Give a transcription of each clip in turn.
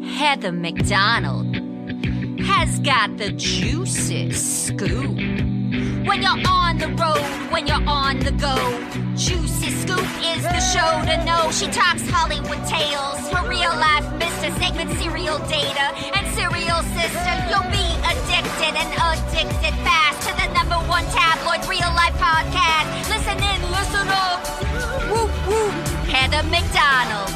Heather McDonald has got the juiciest scoop. When you're on the road, when you're on the go, Juicy Scoop is the show to know. She talks Hollywood tales, her real life Mr. Segment serial data and serial sister. You'll be addicted and addicted fast to the #1 tabloid real life podcast. Listen in, listen up. Whoop whoop. Heather McDonald,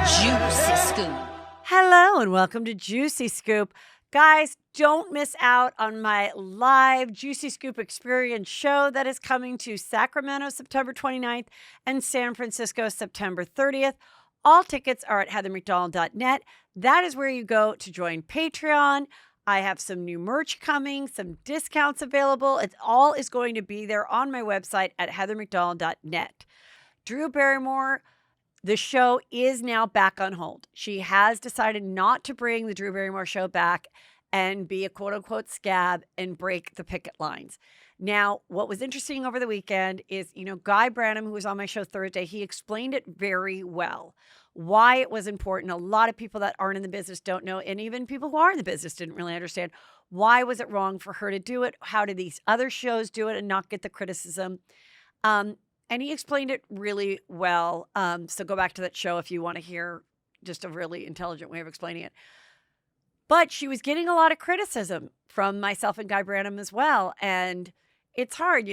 Juicy Scoop. Hello and welcome to Juicy Scoop. Guys, don't miss out on my live Juicy Scoop Experience show that is coming to Sacramento September 29th and San Francisco September 30th. All tickets are at heathermcdonald.net. That is where you go to join Patreon. I have some new merch coming, some discounts available. It all is going to be there on my website at heathermcdonald.net. Drew Barrymore, the show is now back on hold. She has decided not to bring the Drew Barrymore show back and be a quote-unquote scab and break the picket lines. Now, what was interesting over the weekend is, Guy Branum, who was on my show Thursday, he explained it very well, why it was important. A lot of people that aren't in the business don't know, and even people who are in the business didn't really understand. Why was it wrong for her to do it? How did these other shows do it and not get the criticism? And he explained it really well. So go back to that show if you want to hear just a really intelligent way of explaining it. But she was getting a lot of criticism from myself and Guy Branum as well. And it's hard,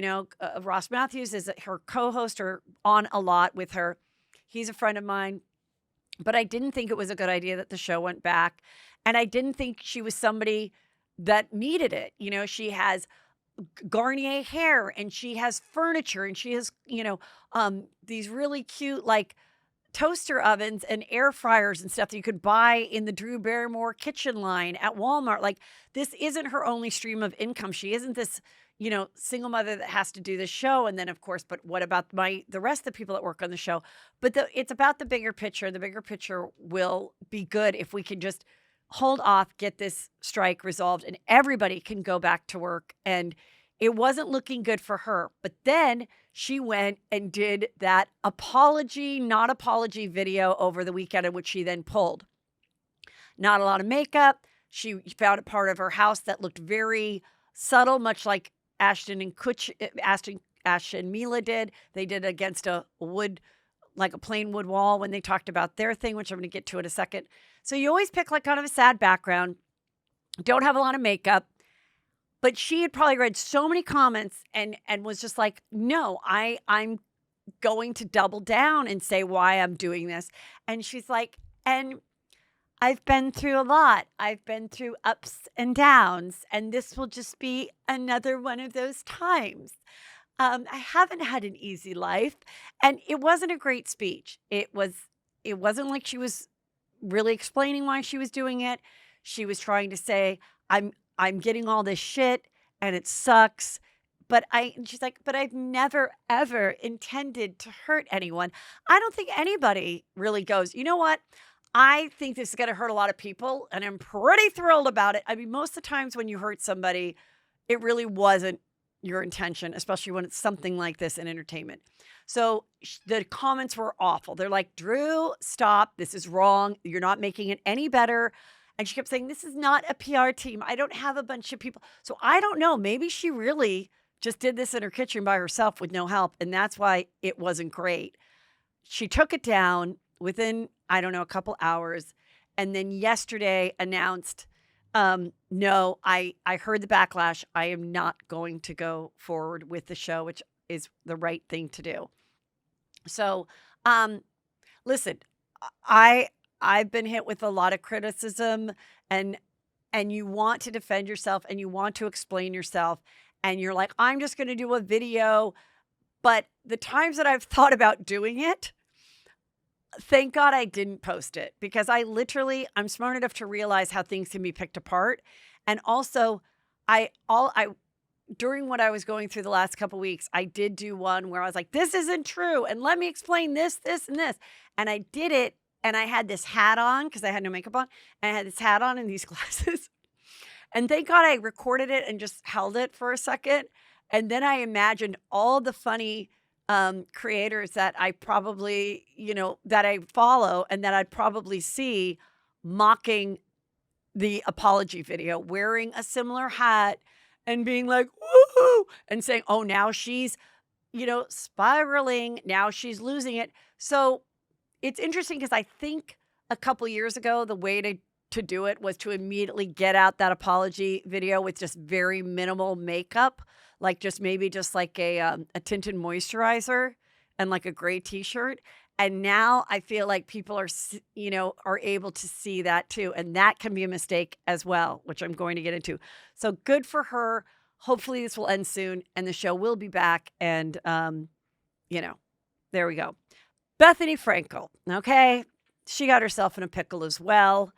Ross Matthews is her co-host or on a lot with her. He's a friend of mine. But I didn't think it was a good idea that the show went back. And I didn't think she was somebody that needed it. She has Garnier hair and she has furniture and she has, these really cute toaster ovens and air fryers and stuff that you could buy in the Drew Barrymore kitchen line at Walmart. This isn't her only stream of income. She isn't this, single mother that has to do this show. And then of course, but what about the rest of the people that work on the show? But it's about the bigger picture. The bigger picture will be good if we can just hold off, get this strike resolved, and everybody can go back to work. And it wasn't looking good for her. But then she went and did that not apology video over the weekend, in which she then pulled. Not a lot of makeup. She found a part of her house that looked very subtle, much like Ashton and Mila did. They did against a wood, like a plain wood wall when they talked about their thing, which I'm going to get to in a second. So you always pick kind of a sad background. Don't have a lot of makeup. But she had probably read so many comments and was just like, no, I'm going to double down and say why I'm doing this. And she's like, and I've been through a lot. I've been through ups and downs. And this will just be another one of those times. I haven't had an easy life. And it wasn't a great speech. It wasn't like she was really explaining why she was doing it. She was trying to say, I'm getting all this shit and it sucks. But she's like, but I've never, ever intended to hurt anyone. I don't think anybody really goes, you know what? I think this is going to hurt a lot of people and I'm pretty thrilled about it. I mean, most of the times when you hurt somebody, it really wasn't your intention, especially when it's something like this in entertainment. So the comments were awful. They're like, Drew, stop. This is wrong. You're not making it any better. And she kept saying, this is not a PR team. I don't have a bunch of people. So I don't know. Maybe she really just did this in her kitchen by herself with no help. And that's why it wasn't great. She took it down within, a couple hours. And then yesterday announced, no, I heard the backlash. I am not going to go forward with the show, which is the right thing to do. So, listen, I've been hit with a lot of criticism and you want to defend yourself and you want to explain yourself and you're like, I'm just going to do a video. But the times that I've thought about doing it, thank God I didn't post it because I'm smart enough to realize how things can be picked apart. And also during what I was going through the last couple of weeks, I did do one where I was like, this isn't true. And let me explain this, this, and this. And I did it. And I had this hat on because I had no makeup on. And I had this hat on and these glasses. And thank God I recorded it and just held it for a second. And then I imagined all the funny creators that I probably, that I follow and that I'd probably see mocking the apology video, wearing a similar hat and being like, woohoo, and saying, oh, now she's, spiraling. Now she's losing it. So it's interesting because I think a couple years ago, the way to do it was to immediately get out that apology video with just very minimal makeup, like maybe like a tinted moisturizer and like a gray t-shirt. And now I feel like people are able to see that too. And that can be a mistake as well, which I'm going to get into. So good for her. Hopefully this will end soon and the show will be back. And, there we go. Bethenny Frankel. Okay. She got herself in a pickle as well.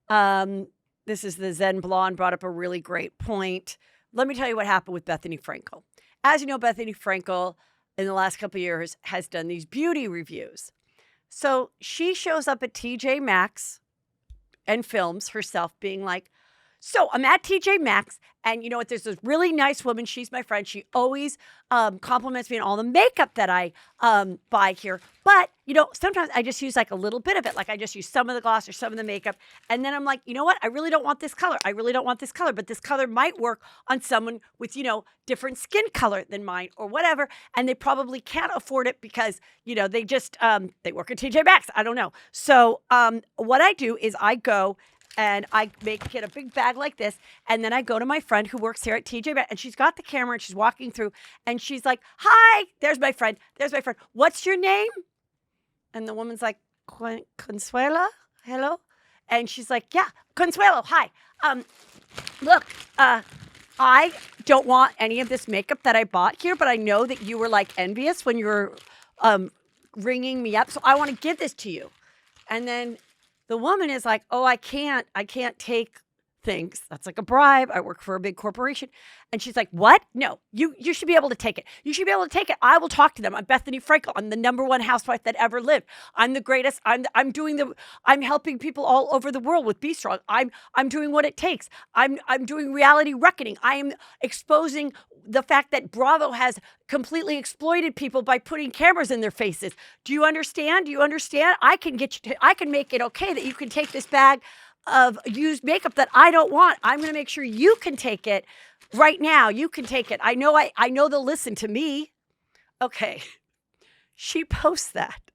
This is the Zen Blonde brought up a really great point. Let me tell you what happened with Bethenny Frankel. As you know, Bethenny Frankel in the last couple of years has done these beauty reviews. So she shows up at TJ Maxx and films herself being like, so I'm at TJ Maxx and you know what? There's this really nice woman. She's my friend. She always compliments me on all the makeup that I buy here. But, sometimes I just use like a little bit of it. Like I just use some of the gloss or some of the makeup. And then I'm like, you know what? I really don't want this color. I really don't want this color. But this color might work on someone with, different skin color than mine or whatever. And they probably can't afford it because, they just, they work at TJ Maxx. I don't know. So what I do is I go and I get a big bag like this. And then I go to my friend who works here at TJ Maxx and she's got the camera and she's walking through and she's like, hi, there's my friend. What's your name? And the woman's like, Consuela, hello? And she's like, yeah, Consuelo, hi. Look, I don't want any of this makeup that I bought here, but I know that you were like envious when you were ringing me up. So I want to give this to you. And then the woman is like, oh, I can't take things. That's like a bribe. I work for a big corporation. And she's like, what? No, you should be able to take it. You should be able to take it. I will talk to them. I'm Bethenny Frankel. I'm the #1 housewife that ever lived. I'm the greatest. I'm helping people all over the world with Be Strong. I'm doing what it takes. I'm doing reality reckoning. I am exposing the fact that Bravo has completely exploited people by putting cameras in their faces. Do you understand? I can make it okay that you can take this bag of used makeup that I don't want. I'm going to make sure you can take it right now. You can take it. I know they'll listen to me. Okay. She posts that.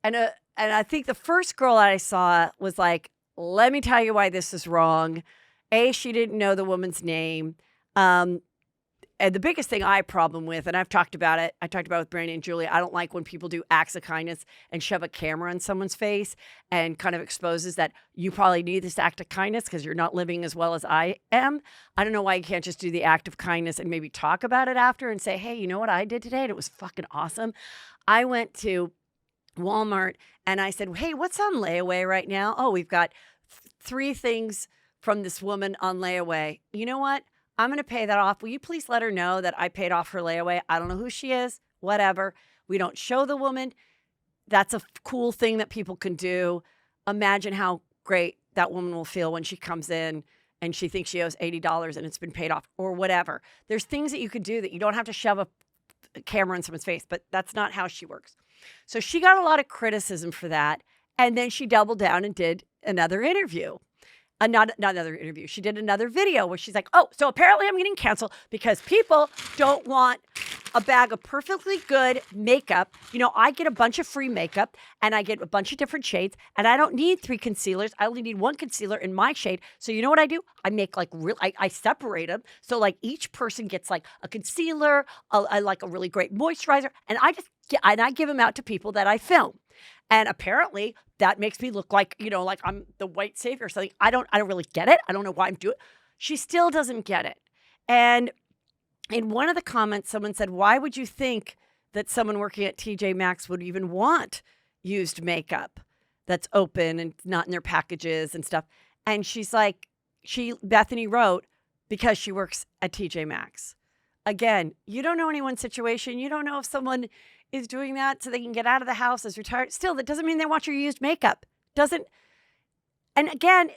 And I think the first girl that I saw was like, let me tell you why this is wrong. She didn't know the woman's name. And the biggest thing I have a problem with, and I talked about it with Brandon and Julia, I don't like when people do acts of kindness and shove a camera in someone's face and kind of exposes that you probably need this act of kindness because you're not living as well as I am. I don't know why you can't just do the act of kindness and maybe talk about it after and say, hey, you know what I did today? And it was fucking awesome. I went to Walmart and I said, hey, what's on layaway right now? Oh, we've got 3 things from this woman on layaway. You know what? I'm going to pay that off. Will you please let her know that I paid off her layaway? I don't know who she is, whatever. We don't show the woman. That's a cool thing that people can do. Imagine how great that woman will feel when she comes in and she thinks she owes $80 and it's been paid off or whatever. There's things that you could do that you don't have to shove a camera in someone's face, but that's not how she works. So she got a lot of criticism for that. And then she doubled down and did another interview. Not another interview. She did another video where she's like, oh, so apparently I'm getting canceled because people don't want a bag of perfectly good makeup. I get a bunch of free makeup and I get a bunch of different shades and I don't need 3 concealers. I only need 1 concealer in my shade. So you know what I do? I make like I separate them. So like each person gets like a concealer, I like a really great moisturizer, and I give them out to people that I film. And apparently that makes me look like, like I'm the white savior or something. I don't really get it. I don't know why I'm doing it. She still doesn't get it. And in one of the comments, someone said, why would you think that someone working at TJ Maxx would even want used makeup that's open and not in their packages and stuff? And she's like, Bethenny wrote, because she works at TJ Maxx. Again, you don't know anyone's situation. You don't know if someone is doing that so they can get out of the house as retired. Still, that doesn't mean they want your used makeup. And again,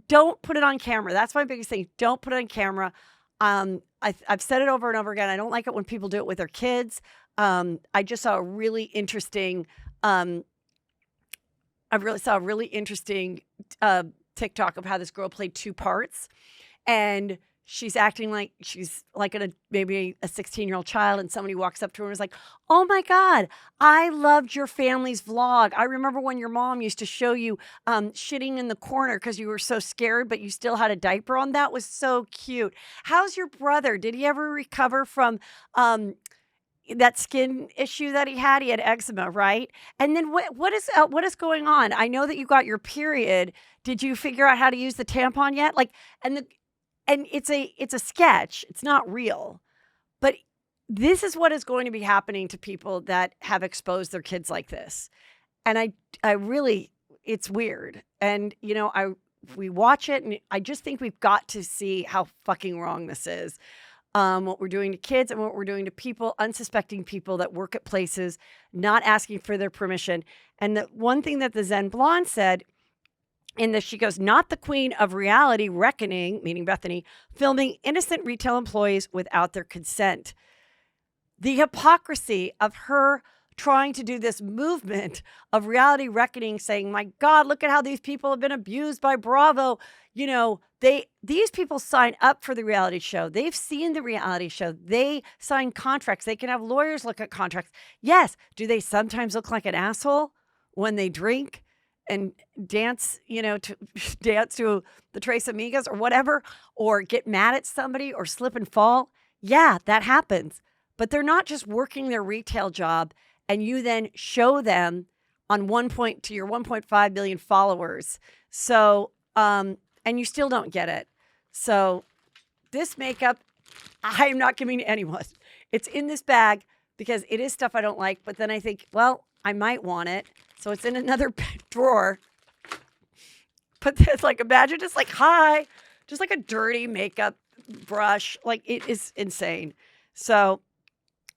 don't put it on camera. That's my biggest thing. Don't put it on camera. I've said it over and over again. I don't like it when people do it with their kids. I just saw a really interesting I really saw a really interesting TikTok of how this girl played two parts, and she's acting like she's like maybe a 16-year-old child, and somebody walks up to her and is like, "Oh my God, I loved your family's vlog. I remember when your mom used to show you shitting in the corner because you were so scared, but you still had a diaper on. That was so cute. How's your brother? Did he ever recover from that skin issue that he had? He had eczema, right? And then what is going on? I know that you got your period. Did you figure out how to use the tampon yet? Like, and it's a sketch. It's not real. But this is what is going to be happening to people that have exposed their kids like this. And I really, it's weird. And we watch it, and I just think we've got to see how fucking wrong this is. What we're doing to kids and what we're doing to people, unsuspecting people that work at places, not asking for their permission. And the one thing that the Zen Blonde said in this, she goes, "Not the queen of reality reckoning," meaning Bethenny, "filming innocent retail employees without their consent." The hypocrisy of her trying to do this movement of reality reckoning, saying, "My God, look at how these people have been abused by Bravo." These people sign up for the reality show. They've seen the reality show. They sign contracts. They can have lawyers look at contracts. Yes. Do they sometimes look like an asshole when they drink and dance, to dance to the Tres Amigas or whatever, or get mad at somebody or slip and fall? Yeah, that happens. But they're not just working their retail job and you then show them on to your 1.5 billion followers. So, and you still don't get it. So this makeup, I'm not giving to anyone. It's in this bag because it is stuff I don't like. But then I think, well, I might want it. So it's in another drawer. But it's like, imagine just like, hi, just like a dirty makeup brush. Like, it is insane. So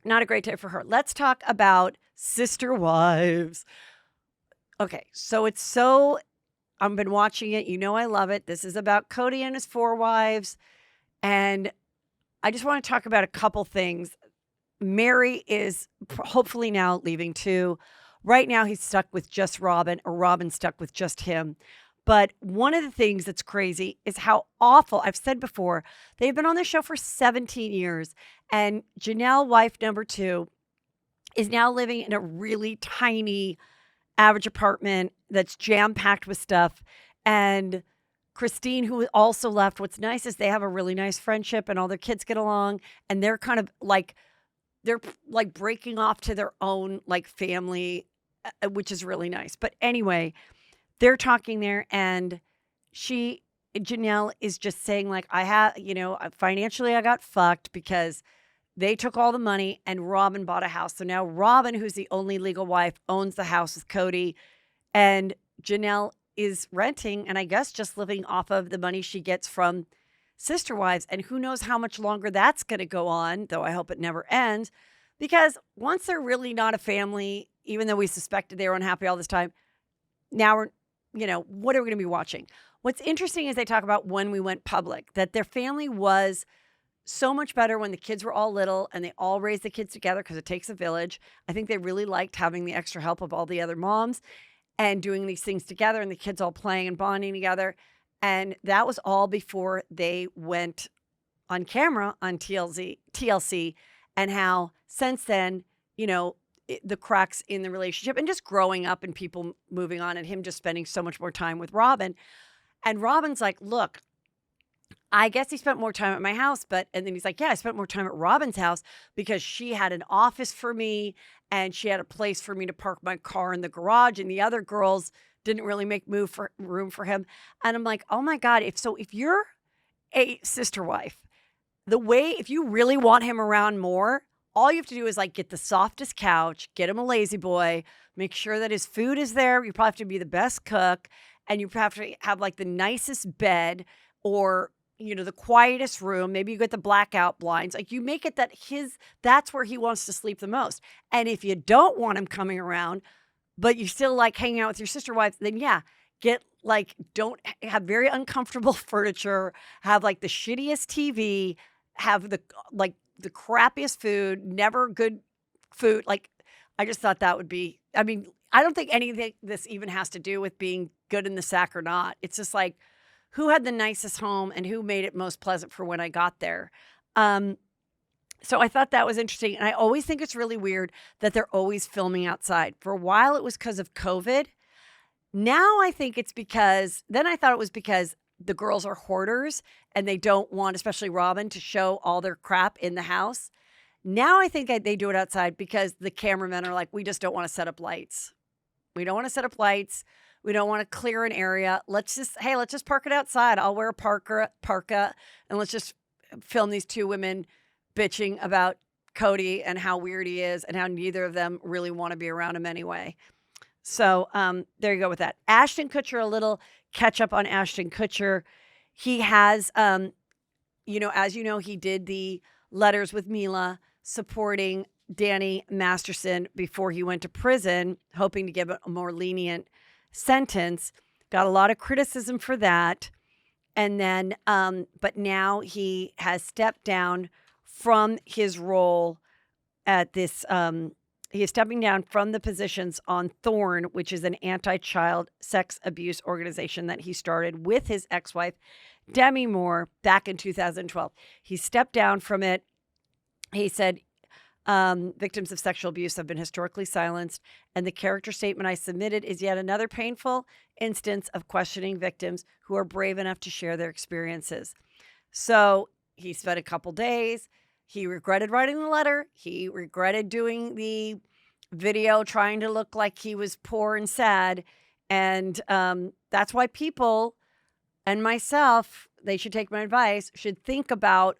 not a great day for her. Let's talk about Sister Wives. Okay, so I've been watching it. I love it. This is about Cody and his 4 wives. And I just want to talk about a couple things. Mary is hopefully now leaving too. Right now, he's stuck with just Robin, or Robin's stuck with just him. But one of the things that's crazy is how awful, I've said before, they've been on the show for 17 years. And Janelle, wife number 2, is now living in a really tiny average apartment that's jam-packed with stuff. And Christine, who also left, what's nice is they have a really nice friendship and all their kids get along. And they're kind of like, they're like breaking off to their own like family, which is really nice. But anyway, they're talking there, and Janelle is just saying like, financially I got fucked because they took all the money and Robin bought a house. So now Robin, who's the only legal wife, owns the house with Cody, and Janelle is renting and I guess just living off of the money she gets from Sister Wives. And who knows how much longer that's going to go on, though I hope it never ends, because once they're really not a family, even though we suspected they were unhappy all this time, now we're, what are we going to be watching? What's interesting is they talk about when we went public, that their family was so much better when the kids were all little and they all raised the kids together because it takes a village. I think they really liked having the extra help of all the other moms and doing these things together and the kids all playing and bonding together. And that was all before they went on camera on TLC, and how since then, the cracks in the relationship and just growing up and people moving on and him just spending so much more time with Robin. And Robin's like, look, I guess he spent more time at my house, and then he's like, yeah, I spent more time at Robin's house because she had an office for me and she had a place for me to park my car in the garage, and the other girls didn't really make room for him. And I'm like, oh my God, if you're a sister wife, if you really want him around more, all you have to do is like get the softest couch, get him a lazy boy, make sure that his food is there. You probably have to be the best cook, and you have to have like the nicest bed, or the quietest room. Maybe you get the blackout blinds. Like, you make it that that's where he wants to sleep the most. And if you don't want him coming around, but you still like hanging out with your sister wives, then yeah, don't have very uncomfortable furniture, have like the shittiest TV, have the crappiest food, never good food. Like, I just thought that would be, I don't think anything this even has to do with being good in the sack or not. It's just like, who had the nicest home and who made it most pleasant for when I got there. So I thought that was interesting. And I always think it's really weird that they're always filming outside. For a while, it was because of COVID. Now I think it's because, then I thought it was because the girls are hoarders and they don't want, especially Robin, to show all their crap in the house. Now I think they do it outside because the cameramen are like, we just don't want to set up lights. We don't want to set up lights. We don't want to clear an area. Let's just park it outside. I'll wear a parka, and let's just film these two women bitching about Cody and how weird he is and how neither of them really want to be around him anyway. So there you go with that. Ashton Kutcher, a little catch up on Ashton Kutcher. He has, as you know, he did the letters with Mila supporting Danny Masterson before he went to prison, hoping to give a more lenient sentence. Got a lot of criticism for that. And then, but now he has stepped down from his role at this, he is stepping down from the positions on Thorn, which is an anti-child sex abuse organization that he started with his ex-wife, Demi Moore, back in 2012. He stepped down from it. He said, victims of sexual abuse have been historically silenced, and the character statement I submitted is yet another painful instance of questioning victims who are brave enough to share their experiences. So he spent a couple days. He regretted writing the letter. He regretted doing the video, trying to look like he was poor and sad. And that's why people, and myself, they should take my advice, should think about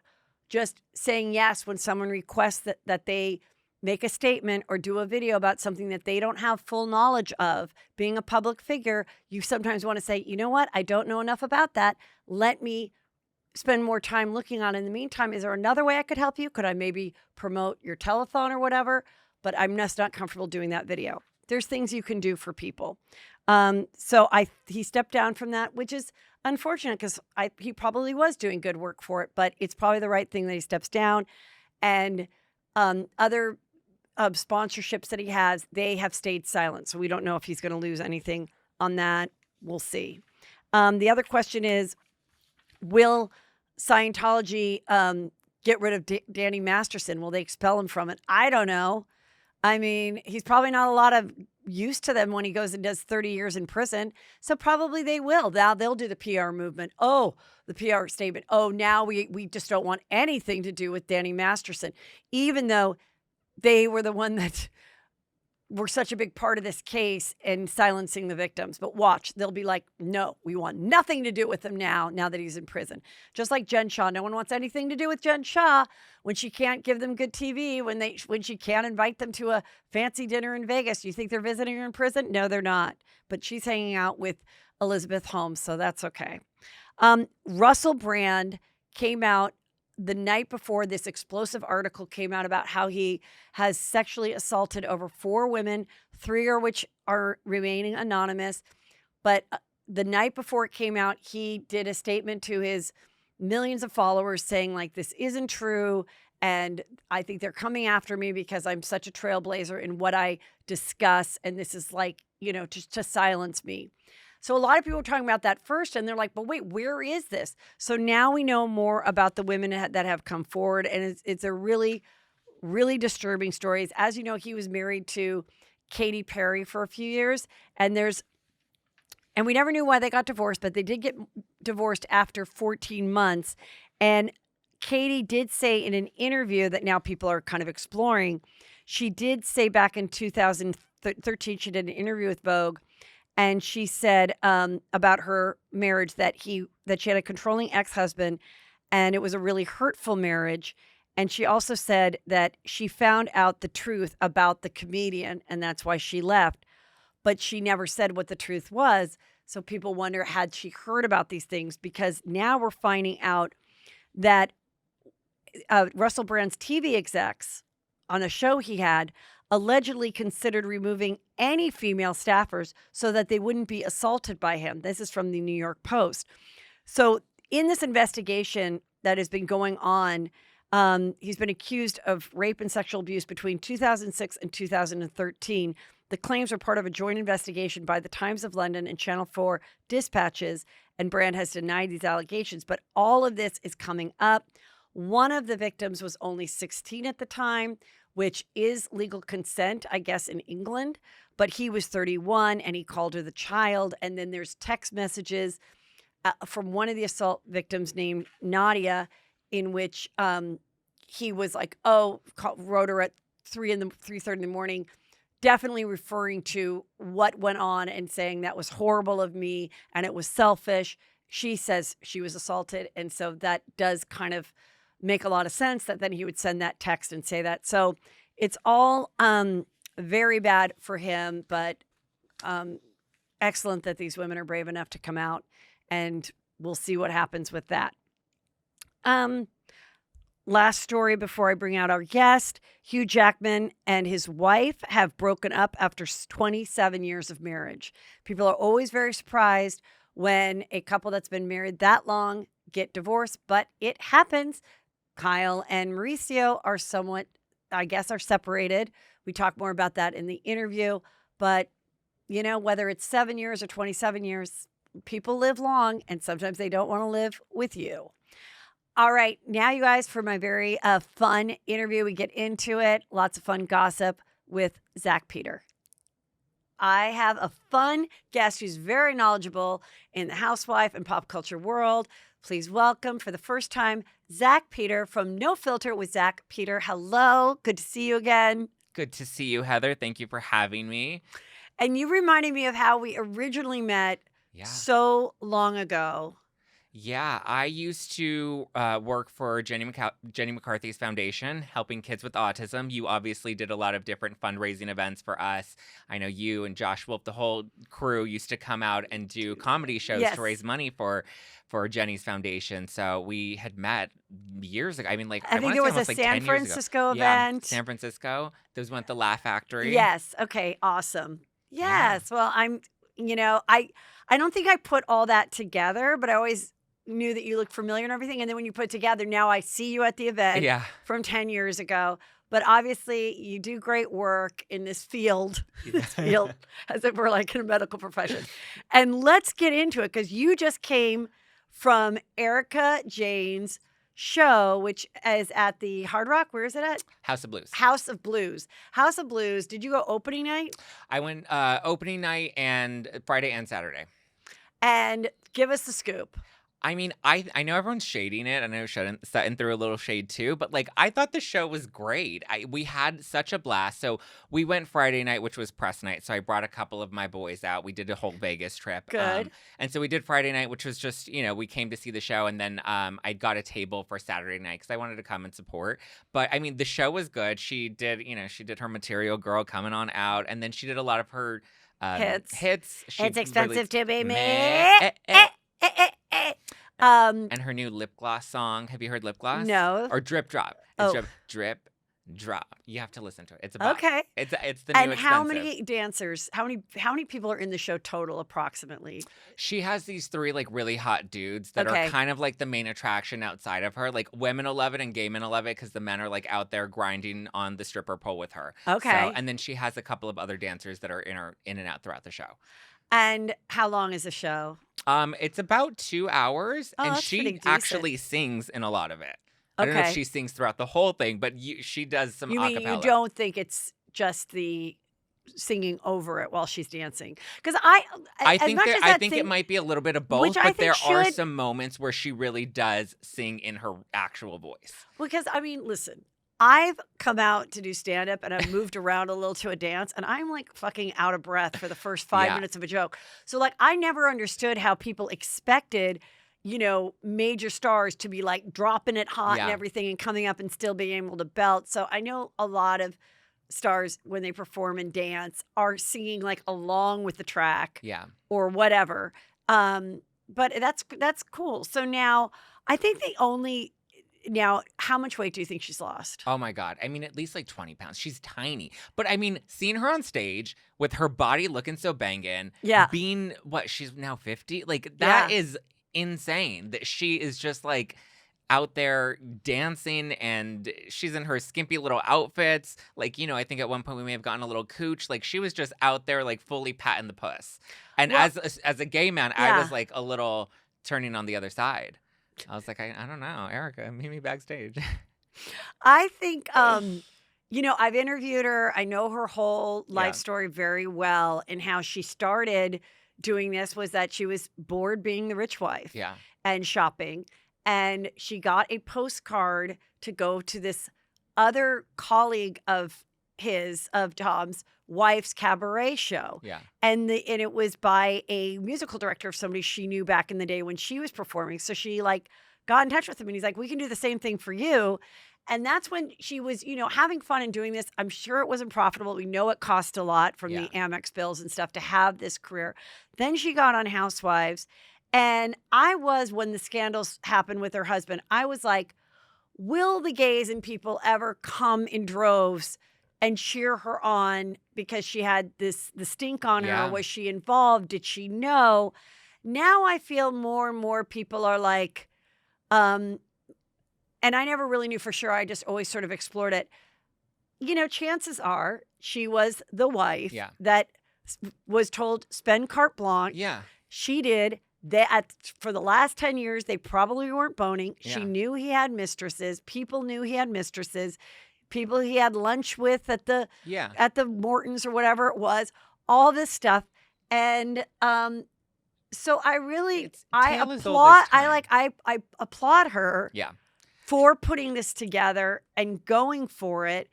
just saying yes when someone requests that they make a statement or do a video about something that they don't have full knowledge of. Being a public figure, you sometimes want to say, you know what? I don't know enough about that. Let me spend more time looking on. In the meantime, is there another way I could help you? Could I maybe promote your telethon or whatever? But I'm just not comfortable doing that video. There's things you can do for people. So he stepped down from that, which is unfortunate because he probably was doing good work for it, but it's probably the right thing that he steps down. And other sponsorships that he has, they have stayed silent. So we don't know if he's going to lose anything on that. We'll see. The other question is, will Scientology get rid of Danny Masterson? Will they expel him from it? I don't know. I mean, he's probably not a lot of use to them when he goes and does 30 years in prison. So probably they will. Now they'll do the PR movement. Oh, the PR statement. Oh, now we just don't want anything to do with Danny Masterson, even though they were the one that were such a big part of this case and silencing the victims. But watch, they'll be like, no, we want nothing to do with him now that he's in prison. Just like Jen Shah. No one wants anything to do with Jen Shah when she can't give them good TV, when she can't invite them to a fancy dinner in Vegas. You think they're visiting her in prison? No, they're not. But she's hanging out with Elizabeth Holmes, so that's okay. Russell Brand came out the night before this explosive article came out about how he has sexually assaulted over 4 women, 3 of which are remaining anonymous. But the night before it came out, he did a statement to his millions of followers saying, like, this isn't true. And I think they're coming after me because I'm such a trailblazer in what I discuss. And this is like, just to silence me. So a lot of people were talking about that first, and they're like, but wait, where is this? So now we know more about the women that have come forward, and it's a really, really disturbing story. As you know, he was married to Katy Perry for a few years, and we never knew why they got divorced, but they did get divorced after 14 months. And Katy did say in an interview that now people are kind of exploring, she did say back in 2013, she did an interview with Vogue, and she said about her marriage that she had a controlling ex-husband, and it was a really hurtful marriage. And she also said that she found out the truth about the comedian, and that's why she left. But she never said what the truth was. So people wonder, had she heard about these things? Because now we're finding out that Russell Brand's TV execs on a show he had allegedly considered removing any female staffers so that they wouldn't be assaulted by him. This is from the New York Post. So in this investigation that has been going on, he's been accused of rape and sexual abuse between 2006 and 2013. The claims were part of a joint investigation by the Times of London and Channel 4 dispatches, and Brand has denied these allegations. But all of this is coming up. One of the victims was only 16 at the time, which is legal consent, I guess, in England. But he was 31, and he called her the child. And then there's text messages from one of the assault victims named Nadia, in which he was like, wrote her at 3:30 in the morning, definitely referring to what went on and saying that was horrible of me and it was selfish. She says she was assaulted. And so that does kind of make a lot of sense that then he would send that text and say that. So it's all very bad for him, but excellent that these women are brave enough to come out, and we'll see what happens with that. Last story before I bring out our guest. Hugh Jackman and his wife have broken up after 27 years of marriage. People are always very surprised when a couple that's been married that long get divorced, but it happens. Kyle and Mauricio are somewhat, I guess, are separated. We talk more about that in the interview, but you know, whether it's 7 years or 27 years, people live long, and sometimes they don't want to live with you. All right, now you guys, for my very fun interview, we get into it. Lots of fun gossip with Zack Peter. I have a fun guest who's very knowledgeable in the housewife and pop culture world. Please welcome, for the first time, Zack Peter from No Filter with Zack Peter. Hello, good to see you again. Good to see you, Heather. Thank you for having me. And you reminded me of how we originally met so long ago. Yeah, I used to work for Jenny McCarthy's foundation, helping kids with autism. You obviously did a lot of different fundraising events for us. I know you and Josh Wolf, the whole crew, used to come out and do comedy shows to raise money for Jenny's foundation. So we had met years ago. I mean, like, I think it was a San Francisco event. Yeah, San Francisco. Those went to Laugh Factory. Yes. Okay. Awesome. Yes. Yeah. Well, I don't think I put all that together, but I always knew that you looked familiar and everything. And then when you put it together, now I see you at the event from 10 years ago. But obviously you do great work in this field, as if we're like in a medical profession. And let's get into it, because you just came from Erika Jayne's show, which is at the Hard Rock. Where is it at? House of Blues. House of Blues. House of Blues. Did you go opening night? I went opening night and Friday and Saturday. And give us the scoop. I mean, I know everyone's shading it. I know Sutton threw a little shade too, but like, I thought the show was great. We had such a blast. So we went Friday night, which was press night. So I brought a couple of my boys out. We did a whole Vegas trip. Good. And so we did Friday night, which was just, we came to see the show. And then I got a table for Saturday night because I wanted to come and support. But I mean, the show was good. She did her Material Girl coming on out. And then she did a lot of her hits. It's expensive to be me. And her new lip gloss song. Have you heard Lip Gloss? No. Or Drip Drop. It's drip Drop. You have to listen to it. It's about It's the new And expensive. how many dancers? How many people are in the show total, approximately? She has these 3 like really hot dudes that are kind of like the main attraction outside of her. Like, women will love it and gay men will love it because the men are like out there grinding on the stripper pole with her. Okay. So, and then she has a couple of other dancers that are in and out throughout the show. And how long is the show? It's about 2 hours, and that's pretty she decent. actually sings in a lot of it. I don't know if she sings throughout the whole thing, but she does some You mean acapella. you don't think it's just the singing over it while she's dancing? Because I think it might be a little bit of both, but there are some moments where she really does sing in her actual voice. Because, I mean, listen, I've come out to do stand-up and I've moved around a little to a dance, and I'm like fucking out of breath for the first 5 minutes of a joke. So like, I never understood how people expected, major stars to be like dropping it hot and everything and coming up and still being able to belt. So I know a lot of stars, when they perform and dance, are singing like along with the track or whatever. But that's cool. So now I think Now, how much weight do you think she's lost? Oh, my God. I mean, at least like 20 pounds. She's tiny. But I mean, seeing her on stage with her body looking so banging, being she's now 50? Like, that is insane that she is just like, out there dancing, and she's in her skimpy little outfits. Like, you know, I think at one point we may have gotten a little cooch. Like, she was just out there, like, fully patting the puss. And Well, as a gay man, I yeah. was like a little turning on the other side. I was like, I don't know, Erika, meet me backstage. I think, you know, I've interviewed her. I know her whole life Yeah. story very well, and how she started doing this was that she was bored being the rich wife Yeah. and shopping. And she got a postcard to go to this other colleague of Tom's wife's cabaret show. Yeah. And it was by a musical director of somebody she knew back in the day when she was performing. So she like got in touch with him, and he's like, we can do the same thing for you. And that's when she was, you know, having fun and doing this. I'm sure it wasn't profitable. We know it cost a lot from the Amex bills and stuff to have this career. Then she got on Housewives. And I was, when the scandals happened with her husband, I was like, will the gays and people ever come in droves and cheer her on because she had the stink on Yeah. her? Was she involved? Did she know? Now I feel more and more people are like, and I never really knew for sure. I just always sort of explored it. You know, chances are she was the wife Yeah. that was told spend carte blanche. Yeah. She did. For the last 10 years, they probably weren't boning. She Yeah. knew he had mistresses. People knew he had mistresses. People he had lunch with at the Mortons or whatever it was. All this stuff. And so I really applaud. I applaud her. Yeah. For putting this together and going for it.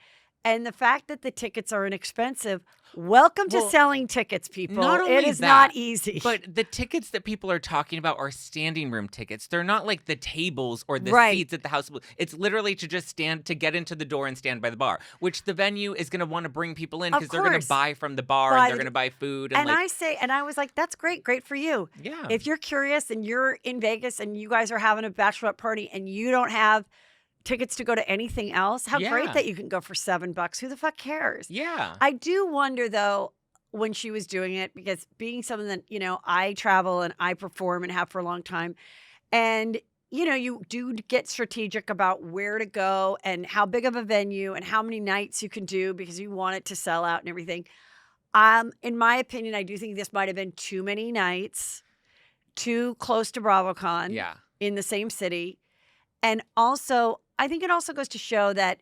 And the fact that the tickets are inexpensive. Welcome to selling tickets, people. Not only it is that, not easy. But the tickets that people are talking about are standing room tickets. They're not like the tables or the seats at the house. It's literally to just stand, to get into the door and stand by the bar, which the venue is going to want to bring people in because they're going to buy from the bar and they're going to buy food. And I was like, that's great. Great for you. Yeah. If you're curious and you're in Vegas and you guys are having a bachelorette party and you don't have tickets to go to anything else, how great that you can go for $7. Who the fuck cares? Yeah. I do wonder though, when she was doing it, because being someone that, you know, I travel and I perform and have for a long time, and you know, you do get strategic about where to go and how big of a venue and how many nights you can do because you want it to sell out and everything. In my opinion, I do think this might have been too many nights, too close to BravoCon in the same city. And also, I think it also goes to show that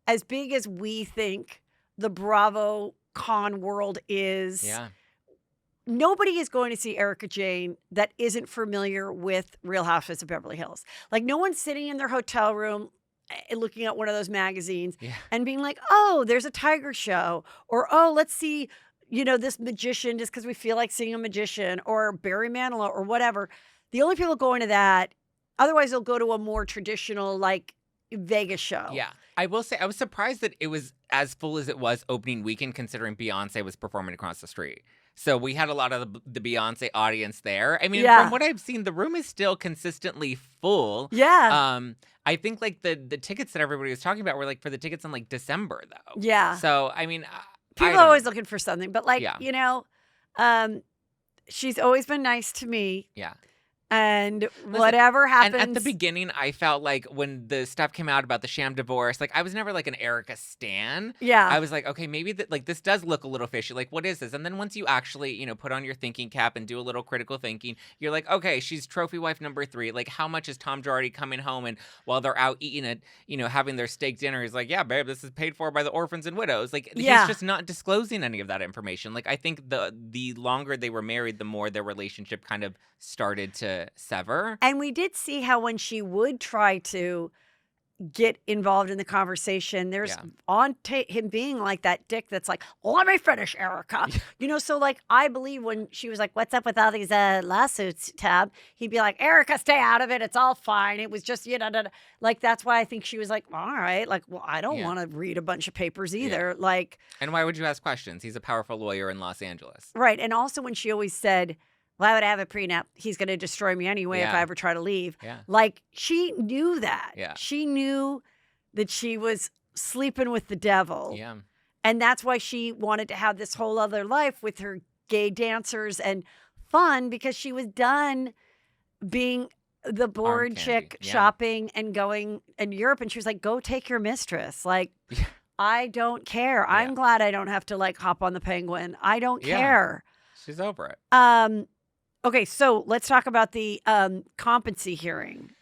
as big as we think the BravoCon world is, nobody is going to see Erika Jayne that isn't familiar with Real Housewives of Beverly Hills. Like, no one's sitting in their hotel room looking at one of those magazines and being like, oh, there's a tiger show, or oh, let's see, you know, this magician just because we feel like seeing a magician, or Barry Manilow or whatever. The only people going to that, otherwise they'll go to a more traditional like Vegas show. Yeah. I will say I was surprised that it was as full as it was opening weekend, considering Beyonce was performing across the street. So we had a lot of the Beyonce audience there. I mean, from what I've seen, the room is still consistently full. Yeah. I think like the tickets that everybody was talking about were like for the tickets in like December though. Yeah. So I mean, people are always looking for something, but like, you know, she's always been nice to me. Yeah. And whatever happens. And at the beginning, I felt like when the stuff came out about the sham divorce, like I was never like an Erika stan. Yeah. I was like, okay, maybe like this does look a little fishy. Like, what is this? And then once you actually, you know, put on your thinking cap and do a little critical thinking, you're like, okay, she's trophy wife number 3. Like, how much is Tom Girardi coming home and while they're out eating it, you know, having their steak dinner, he's like, yeah, babe, this is paid for by the orphans and widows. Like, he's just not disclosing any of that information. Like, I think the longer they were married, the more their relationship kind of started to sever. And we did see how when she would try to get involved in the conversation, there's him being like that dick that's like, let me finish, Erika. You know, so like I believe when she was like, what's up with all these lawsuits, Tab? He'd be like, Erika, stay out of it. It's all fine. It was just, you know, like that's why I think she was like, all right, like, well, I don't want to read a bunch of papers either. Like, and why would you ask questions? He's a powerful lawyer in Los Angeles. Right. And also when she always said, why would I have a prenup? He's going to destroy me anyway if I ever try to leave. Yeah. Like, she knew that. Yeah. She knew that she was sleeping with the devil. Yeah. And that's why she wanted to have this whole other life with her gay dancers and fun, because she was done being the bored candy, chick yeah. shopping and going in Europe, and she was like, "Go take your mistress." Like, Yeah. I don't care. Yeah. I'm glad I don't have to like hop on the Penguin. I don't Yeah. care. She's over it. Okay, so let's talk about the competency hearing.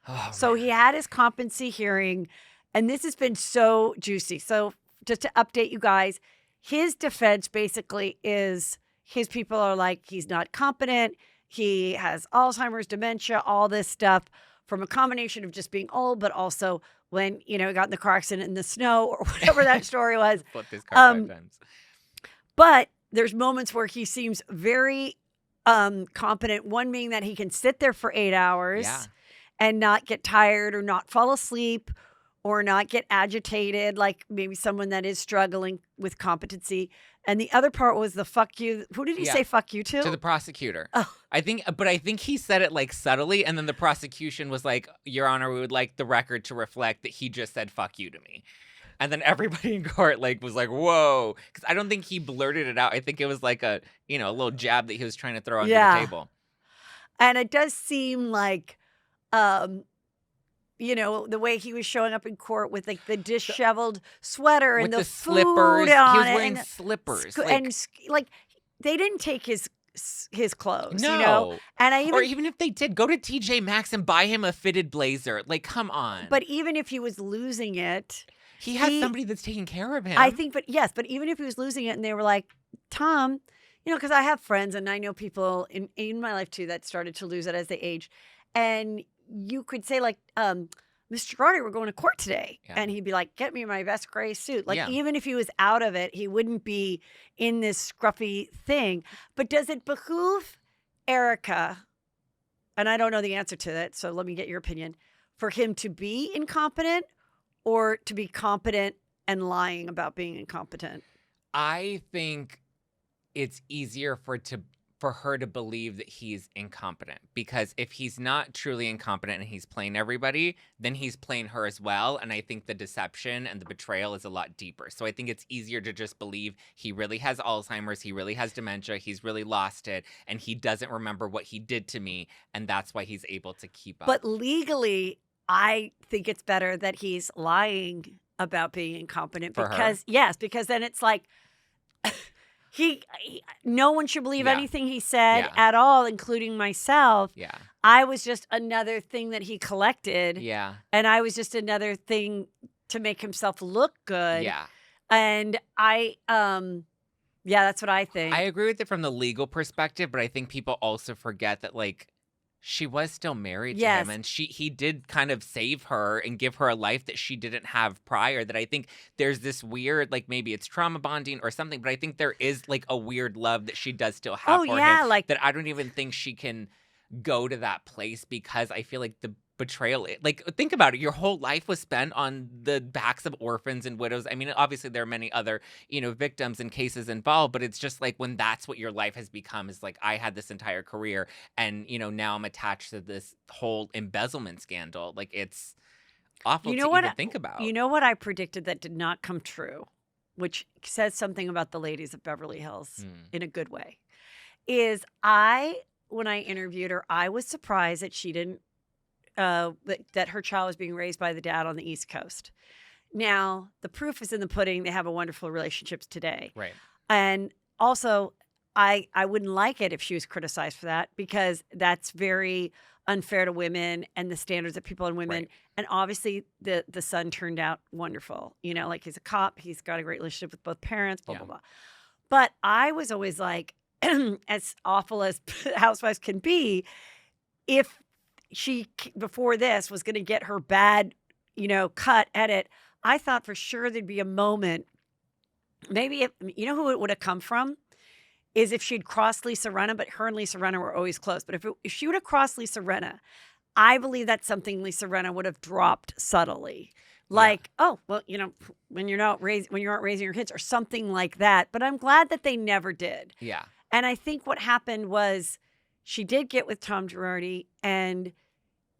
Oh, So man. he had his competency hearing, and this has been so juicy. So just to update you guys, his defense basically is his people are like, he's not competent. He has Alzheimer's, dementia, all this stuff from a combination of just being old, but also when, he got in the car accident in the snow or whatever that story was. Flipped his car 5 times. But there's moments where he seems very competent. One being that he can sit there for 8 hours. Yeah. And not get tired or not fall asleep or not get agitated, like maybe someone that is struggling with competency. And the other part was the fuck you. Who did he say fuck you to? To the prosecutor. Oh. I think he said it like subtly, and then the prosecution was like, Your Honor, we would like the record to reflect that he just said fuck you to me. And then everybody in court was like, whoa. Because I don't think he blurted it out. I think it was like a little jab that he was trying to throw onto the table. And it does seem like the way he was showing up in court with like the disheveled sweater and with the slippers. food on He was it wearing and slippers. like they didn't take his clothes, No. And or even if they did, go to TJ Maxx and buy him a fitted blazer. Like, come on. But even if he was losing it, he has somebody that's taking care of him. I think, but even if he was losing it and they were like, Tom, because I have friends and I know people in my life too that started to lose it as they age. And you could say like, Mr. Girardi, we're going to court today. Yeah. And he'd be like, get me my best gray suit. Like, Yeah. even if he was out of it, he wouldn't be in this scruffy thing. But does it behoove Erika, and I don't know the answer to that, so let me get your opinion, for him to be incompetent or to be competent and lying about being incompetent? I think it's easier for her to believe that he's incompetent, because if he's not truly incompetent and he's playing everybody, then he's playing her as well. And I think the deception and the betrayal is a lot deeper. So I think it's easier to just believe he really has Alzheimer's, he really has dementia, he's really lost it, and he doesn't remember what he did to me, and that's why he's able to keep up. But legally, I think it's better that he's lying about being incompetent For because her? because then it's like no one should believe Yeah. anything he said Yeah. at all, including myself. Yeah. I was just another thing that he collected. Yeah. And I was just another thing to make himself look good. Yeah. And that's what I think. I agree with it from the legal perspective, but I think people also forget that, like, she was still married to him, and he did kind of save her and give her a life that she didn't have prior. That I think there's this weird, like, maybe it's trauma bonding or something, but I think there is like a weird love that she does still have for him. Like that I don't even think she can go to that place, because I feel like the betrayal, like, think about it, your whole life was spent on the backs of orphans and widows. I mean, obviously there are many other victims and cases involved, but it's just like when that's what your life has become, is like, I had this entire career and now I'm attached to this whole embezzlement scandal. Like, it's awful to even think about. You know what I predicted that did not come true, which says something about the ladies of Beverly Hills in a good way, is when I interviewed her, I was surprised that she didn't that her child was being raised by the dad on the East Coast. Now, the proof is in the pudding. They have a wonderful relationship today. Right. And also, I wouldn't like it if she was criticized for that, because that's very unfair to women and the standards that people and women. Right. And obviously, the son turned out wonderful. Like, he's a cop. He's got a great relationship with both parents, blah, blah, blah. But I was always like, as awful as Housewives can be, if she, before this, was going to get her bad, cut, edit, I thought for sure there'd be a moment, maybe if, who it would have come from, is if she'd crossed Lisa Rinna, but her and Lisa Rinna were always close. But if she would have crossed Lisa Rinna, I believe that's something Lisa Rinna would have dropped subtly. Like, oh, well, when you aren't raising your kids, or something like that. But I'm glad that they never did. Yeah. And I think what happened was she did get with Tom Girardi, and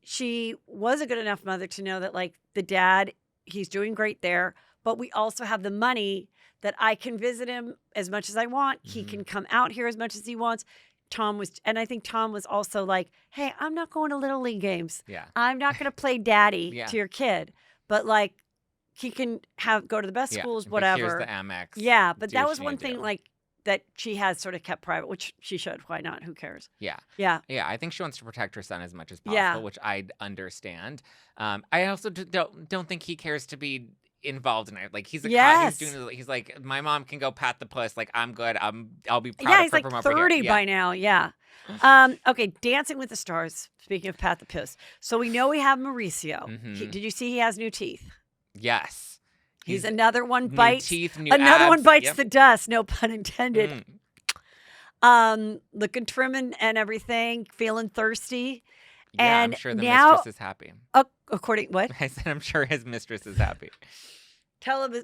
she was a good enough mother to know that, like, the dad, he's doing great there, but we also have the money that I can visit him as much as I want. He can come out here as much as he wants. Tom was, and I think Tom was also like, hey, I'm not going to Little League games. Yeah. I'm not going to play daddy Yeah. to your kid. But like, he can go to the best schools, But whatever. here's the Amex. Yeah, but Do that what was you one need to thing do. like that she has sort of kept private, which she should. Why not? Who cares? Yeah. Yeah. Yeah, I think she wants to protect her son as much as possible, Yeah. which I understand. I also don't think he cares to be involved in it. Like he's a Yes. he's like, my mom can go pat the puss. Like I'm good. I'll be proud Yeah, of he's her like from over 30 here. by now. Yeah. Okay, Dancing with the Stars. Speaking of Pat the Puss. So we know we have Mauricio. Mhm. Did you see he has new teeth? Yes. He's another one new bites. teeth, new Another one abs. bites Yep. the dust. No pun intended. Mm. Looking trim and everything, feeling thirsty. Yeah, I'm And sure the now- mistress is happy. According what? I said I'm sure his mistress is happy. Tell him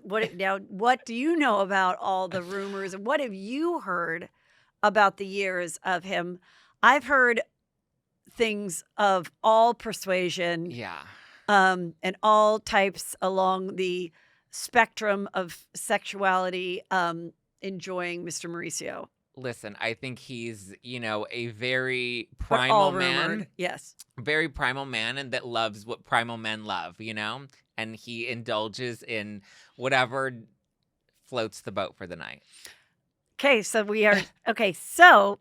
what do you know about all the rumors and what have you heard about the years of him? I've heard things of all persuasion, Yeah. and all types along the spectrum of sexuality, enjoying Mr. Mauricio. Listen, I think he's, a very But primal all man. rumored. Yes. Very primal man and that loves what primal men love, and he indulges in whatever floats the boat for the night. Okay, so we are okay. So,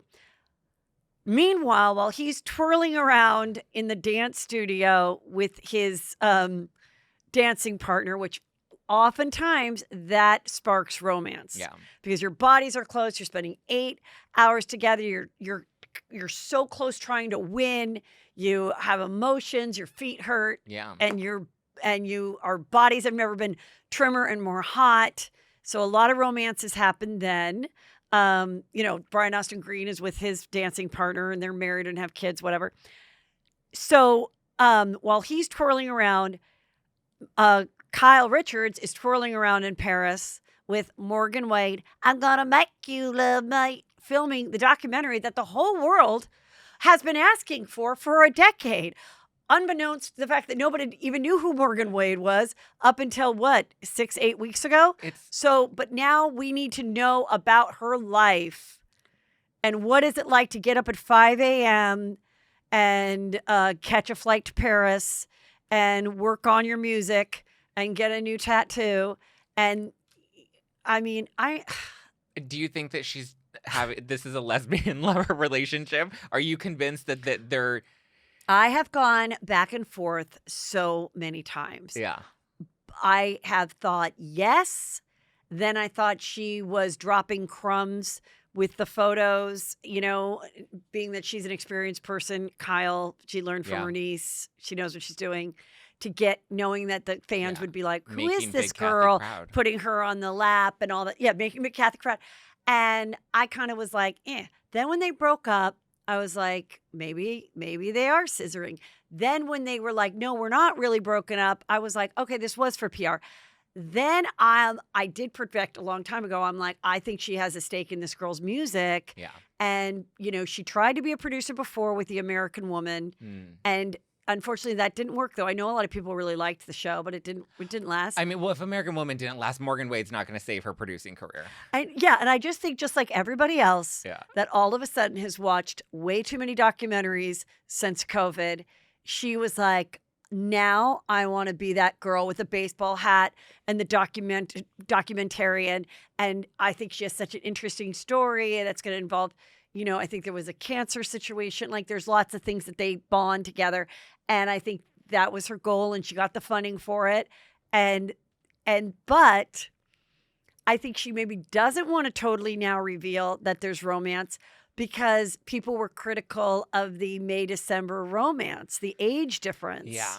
meanwhile, while he's twirling around in the dance studio with his dancing partner, which oftentimes that sparks romance, Yeah. because your bodies are close. You're spending 8 hours together. You're so close, trying to win. You have emotions. Your feet hurt, Yeah. and our bodies have never been trimmer and more hot. So a lot of romances happen then. Brian Austin Green is with his dancing partner and they're married and have kids, whatever. So while he's twirling around, Kyle Richards is twirling around in Paris with Morgan Wade. I'm gonna make you love me, filming the documentary that the whole world has been asking for a decade. Unbeknownst to the fact that nobody even knew who Morgan Wade was up until 6-8 weeks ago. But now we need to know about her life and what is it like to get up at 5 a.m. and catch a flight to Paris and work on your music and get a new tattoo. And I mean, Do you think that this is a lesbian lover relationship? Are you convinced that they're... I have gone back and forth so many times. Yeah. I have thought yes. Then I thought she was dropping crumbs with the photos, being that she's an experienced person. Kyle, she learned from her niece. She knows what she's doing knowing that the fans would be like, who is this girl? Putting her on the lap and all that. Yeah, making big Catholic crowd. And I kind of was like, eh. Then when they broke up, I was like, maybe they are scissoring. Then when they were like, no, we're not really broken up, I was like, okay, this was for PR. Then I did project a long time ago. I'm like, I think she has a stake in this girl's music. Yeah. And, she tried to be a producer before with The American Woman. And unfortunately, that didn't work, though. I know a lot of people really liked the show, but it didn't last. I mean, well, if American Woman didn't last, Morgan Wade's not going to save her producing career. And I just think, just like everybody else, that all of a sudden has watched way too many documentaries since COVID. She was like, now I want to be that girl with a baseball hat and the documentarian. And I think she has such an interesting story, and it's going to involve, I think there was a cancer situation. Like, there's lots of things that they bond together. And I think that was her goal, and she got the funding for it. But I think she maybe doesn't want to totally now reveal that there's romance, because people were critical of the May-December romance, the age difference. Yeah.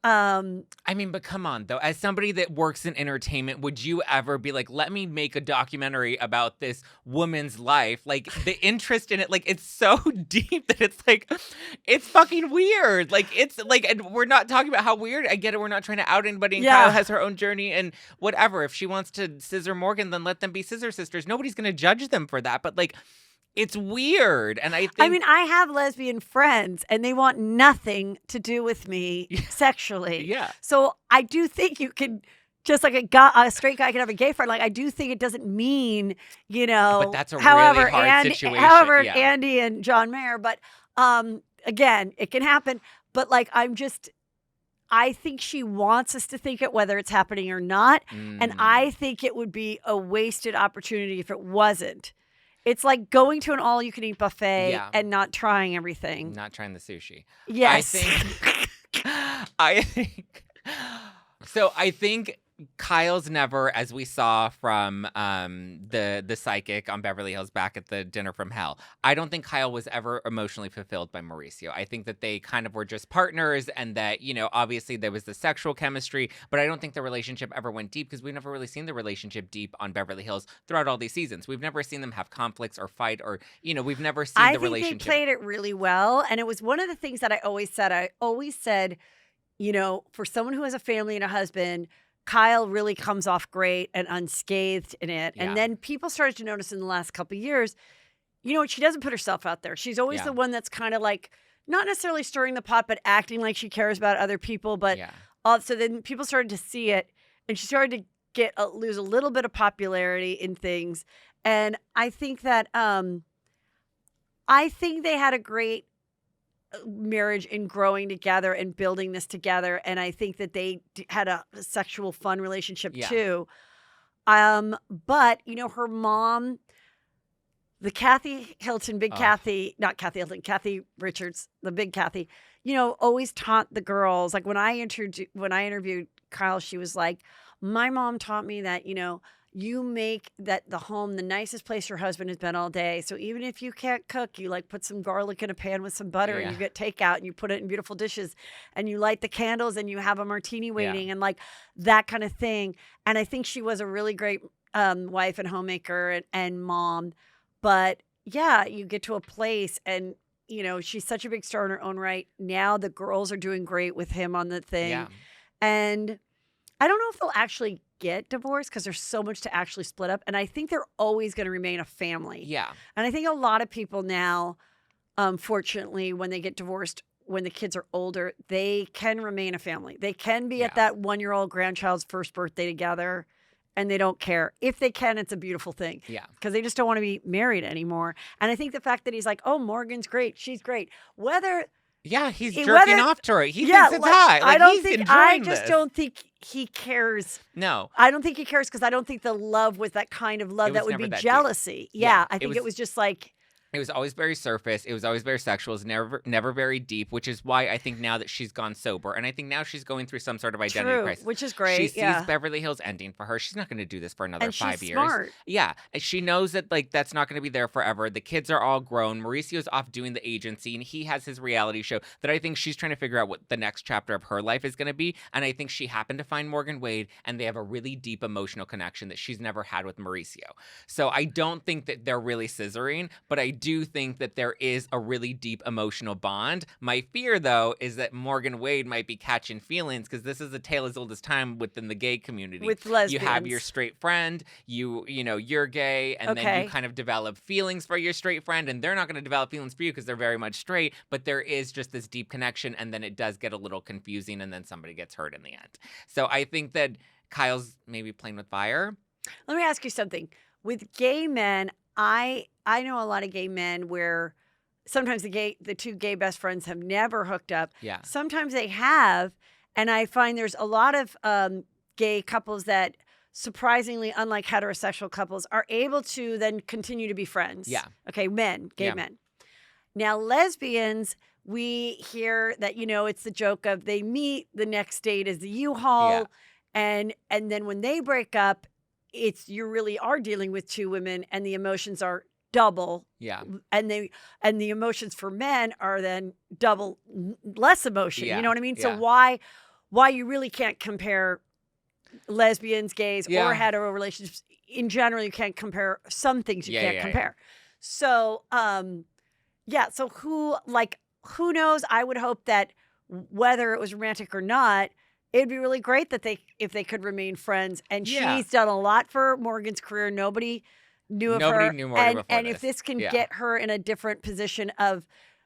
I mean, but come on, though. As somebody that works in entertainment, would you ever be like, let me make a documentary about this woman's life? Like, the interest in it, like, it's so deep that it's like, it's fucking weird. Like, it's like, and we're not talking about how weird. I get it. We're not trying to out anybody. And Kyle has her own journey and whatever. If she wants to scissor Morgan, then let them be scissor sisters. Nobody's going to judge them for that. But, like, it's weird. And I have lesbian friends and they want nothing to do with me sexually. Yeah. So I do think you can just like a straight guy can have a gay friend. Like, I do think it doesn't mean, But that's a however, really hard situation. However, Yeah. Andy and John Mayer, but again, it can happen. But like, I think she wants us to think it, whether it's happening or not. And I think it would be a wasted opportunity if it wasn't. It's like going to an all-you-can-eat buffet and not trying everything. Not trying the sushi. Yes. I think Kyle's never, as we saw from the psychic on Beverly Hills back at the dinner from hell, I don't think Kyle was ever emotionally fulfilled by Mauricio. I think that they kind of were just partners and that, obviously there was the sexual chemistry, but I don't think the relationship ever went deep because we've never really seen the relationship deep on Beverly Hills throughout all these seasons. We've never seen them have conflicts or fight or, we've never seen the relationship. I think they played it really well. And it was one of the things that I always said, for someone who has a family and a husband, Kyle really comes off great and unscathed in it. And then people started to notice in the last couple of years, she doesn't put herself out there. She's always the one that's kind of like, not necessarily stirring the pot, but acting like she cares about other people. But so then people started to see it and she started to lose a little bit of popularity in things. And I think that, they had a great marriage and growing together and building this together, and I think that they had a sexual fun relationship too. But her mom, the Kathy Hilton, Kathy Richards, the big Kathy, always taught the girls. Like when I interviewed Kyle, she was like, my mom taught me that you make that the home the nicest place your husband has been all day. So even if you can't cook, you like put some garlic in a pan with some butter and you get takeout and you put it in beautiful dishes and you light the candles and you have a martini waiting and like that kind of thing. And I think she was a really great wife and homemaker and mom. But you get to a place and, she's such a big star in her own right. Now the girls are doing great with him on the thing. Yeah. And I don't know if they'll actually get divorced because there's so much to actually split up. And I think they're always going to remain a family. Yeah. And I think a lot of people now, fortunately, when they get divorced, when the kids are older, they can remain a family. They can be at that 1-year-old grandchild's first birthday together and they don't care. If they can, it's a beautiful thing. Yeah. Because they just don't want to be married anymore. And I think the fact that he's like, oh, Morgan's great. She's great. He's jerking off to her. He thinks it's hot. Like, I just don't think he cares. No. I don't think he cares because I don't think the love was that kind of love that would be jealousy. Yeah. I think it was just like, It was always very surface. It was always very sexual. It was never very deep, which is why I think now that she's gone sober, and I think now she's going through some sort of identity crisis. Which is great. She sees Beverly Hills ending for her. She's not going to do this for another 5 years. Smart. Yeah. And she knows that that's not going to be there forever. The kids are all grown. Mauricio's off doing the agency, and he has his reality show that I think she's trying to figure out what the next chapter of her life is going to be. And I think she happened to find Morgan Wade, and they have a really deep emotional connection that she's never had with Mauricio. So I don't think that they're really scissoring, but I do think that there is a really deep emotional bond. My fear, though, is that Morgan Wade might be catching feelings because this is a tale as old as time within the gay community. With lesbians. You have your straight friend, you're gay, and then you kind of develop feelings for your straight friend, and they're not going to develop feelings for you because they're very much straight, but there is just this deep connection, and then it does get a little confusing, and then somebody gets hurt in the end. So I think that Kyle's maybe playing with fire. Let me ask you something. With gay men, I know a lot of gay men where sometimes the two gay best friends have never hooked up. Yeah. Sometimes they have, and I find there's a lot of gay couples that, surprisingly, unlike heterosexual couples, are able to then continue to be friends. Yeah. Okay, gay men. Now, lesbians, we hear that, it's the joke of they meet, the next date is the U-Haul, and then when they break up, you really are dealing with two women and the emotions are double. Yeah. And the emotions for men are then double less emotion. Yeah. You know what I mean? Yeah. So why you really can't compare lesbians, gays, or hetero relationships. In general, you can't compare some things you can't compare. So so who knows? I would hope that whether it was romantic or not, it'd be really great that if they could remain friends. And she's done a lot for Morgan's career. Nobody knew of her. Nobody knew Morgan before and if this can get her in a different position of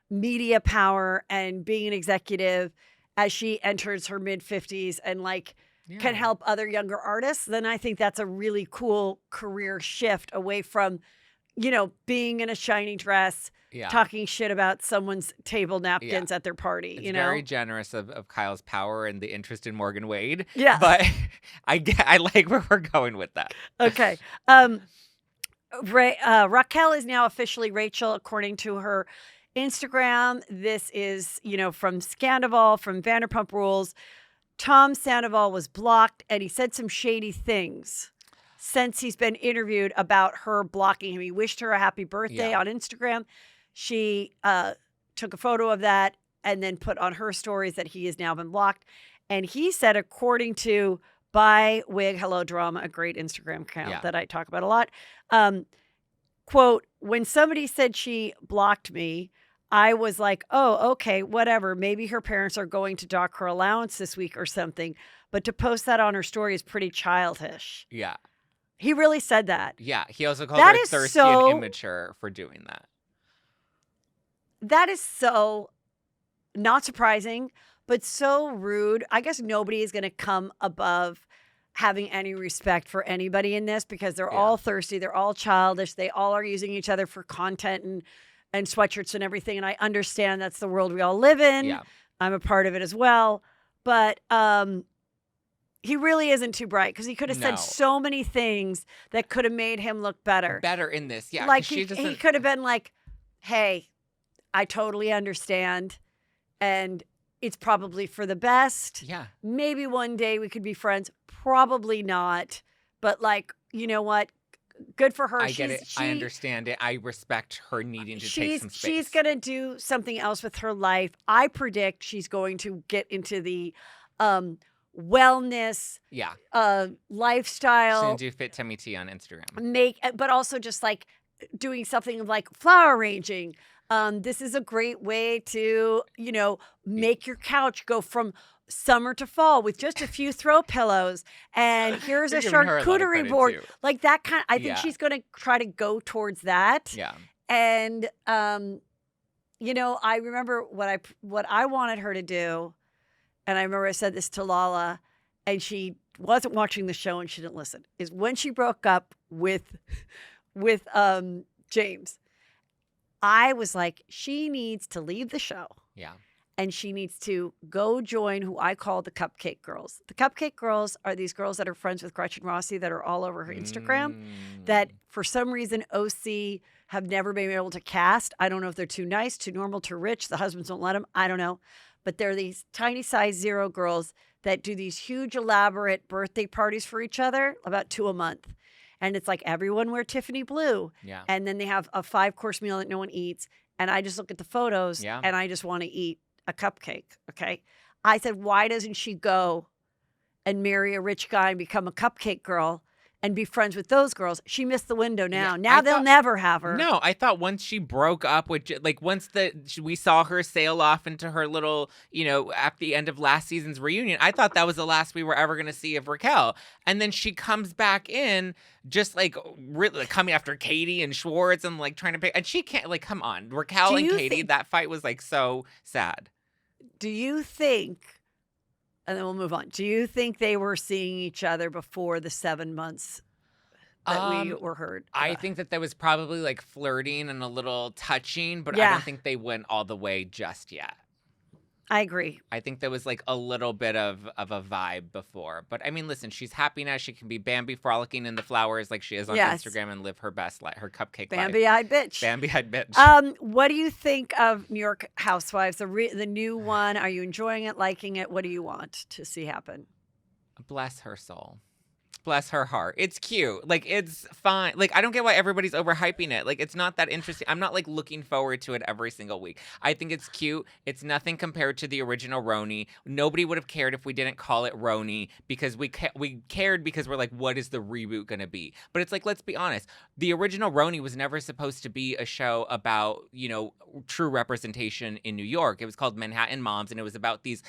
media power and being an executive as she enters her mid-50s and can help other younger artists, then I think that's a really cool career shift away from, being in a shiny dress, talking shit about someone's table napkins at their party. It's very generous of Kyle's power and the interest in Morgan Wade. Yeah. But I like where we're going with that. Okay. Raquel is now officially Rachel, according to her Instagram. This is, from Scandival, from Vanderpump Rules. Tom Sandoval was blocked, and he said some shady things since he's been interviewed about her blocking him. He wished her a happy birthday on Instagram. She took a photo of that and then put on her stories that he has now been blocked. And he said, according to By Wig Hello Drama, a great Instagram account that I talk about a lot, quote, when somebody said she blocked me, I was like, oh, okay, whatever. Maybe her parents are going to dock her allowance this week or something. But to post that on her story is pretty childish. Yeah. He really said that. Yeah. He also called her thirsty and immature for doing that. That is so not surprising, but so rude. I guess nobody is going to come above having any respect for anybody in this because they're all thirsty. They're all childish. They all are using each other for content and sweatshirts and everything. And I understand that's the world we all live in. Yeah. I'm a part of it as well. But he really isn't too bright because he could have said so many things that could have made him look better. Better in this. Yeah. Like he could have been like, hey, I totally understand. And it's probably for the best. Yeah. Maybe one day we could be friends. Probably not. But you know what? Good for her. I get it. I understand it. I respect her needing to take some space. She's going to do something else with her life. I predict she's going to get into the wellness lifestyle. She's going to do Fit Tummy Tea on Instagram. But also just doing something like flower arranging. This is a great way to, make your couch go from summer to fall with just a few throw pillows. And here's a charcuterie board. Too. Like that kind. I think she's going to try to go towards that. Yeah. And, I remember what I wanted her to do. And I remember I said this to Lala, and she wasn't watching the show and she didn't listen, is when she broke up with James. I was like, she needs to leave the show. Yeah. And she needs to go join who I call the Cupcake Girls. The Cupcake Girls are these girls that are friends with Gretchen Rossi that are all over her Instagram that for some reason OC have never been able to cast. I don't know if they're too nice, too normal, too rich. The husbands don't let them. I don't know. But they're these tiny size 0 girls that do these huge elaborate birthday parties for each other, about 2 a month. And it's like everyone wear Tiffany blue. Yeah. And then they have a 5-course meal that no one eats. And I just look at the photos and I just want to eat a cupcake. Okay. I said, why doesn't she go and marry a rich guy and become a cupcake girl and be friends with those girls? She missed the window now. They'll never have her. No, I thought once she broke up with, once we saw her sail off into her little, at the end of last season's reunion, I thought that was the last we were ever going to see of Raquel. And then she comes back in just really coming after Katie and Schwartz and trying to pick, and she can't, come on, Raquel and Katie, that fight was so sad. Do you think, and then we'll move on, do you think they were seeing each other before the 7 months that we were heard? I think that there was probably flirting and a little touching, but I don't think they went all the way just yet. I agree. I think there was a little bit of a vibe before. But I mean, listen, she's happy now. She can be Bambi frolicking in the flowers like she is on Instagram and live her best life, her cupcake life. Bambi-eyed bitch. Bambi-eyed bitch. What do you think of New York Housewives, the new one? Are you enjoying it, liking it? What do you want to see happen? Bless her soul. Bless her heart. It's cute. It's fine. I don't get why everybody's overhyping it. It's not that interesting. I'm not looking forward to it every single week. I think it's cute. It's nothing compared to the original RHONY. Nobody would have cared if we didn't call it RHONY because we cared because we're what is the reboot going to be? But it's let's be honest. The original RHONY was never supposed to be a show about, true representation in New York. It was called Manhattan Moms, and it was about these,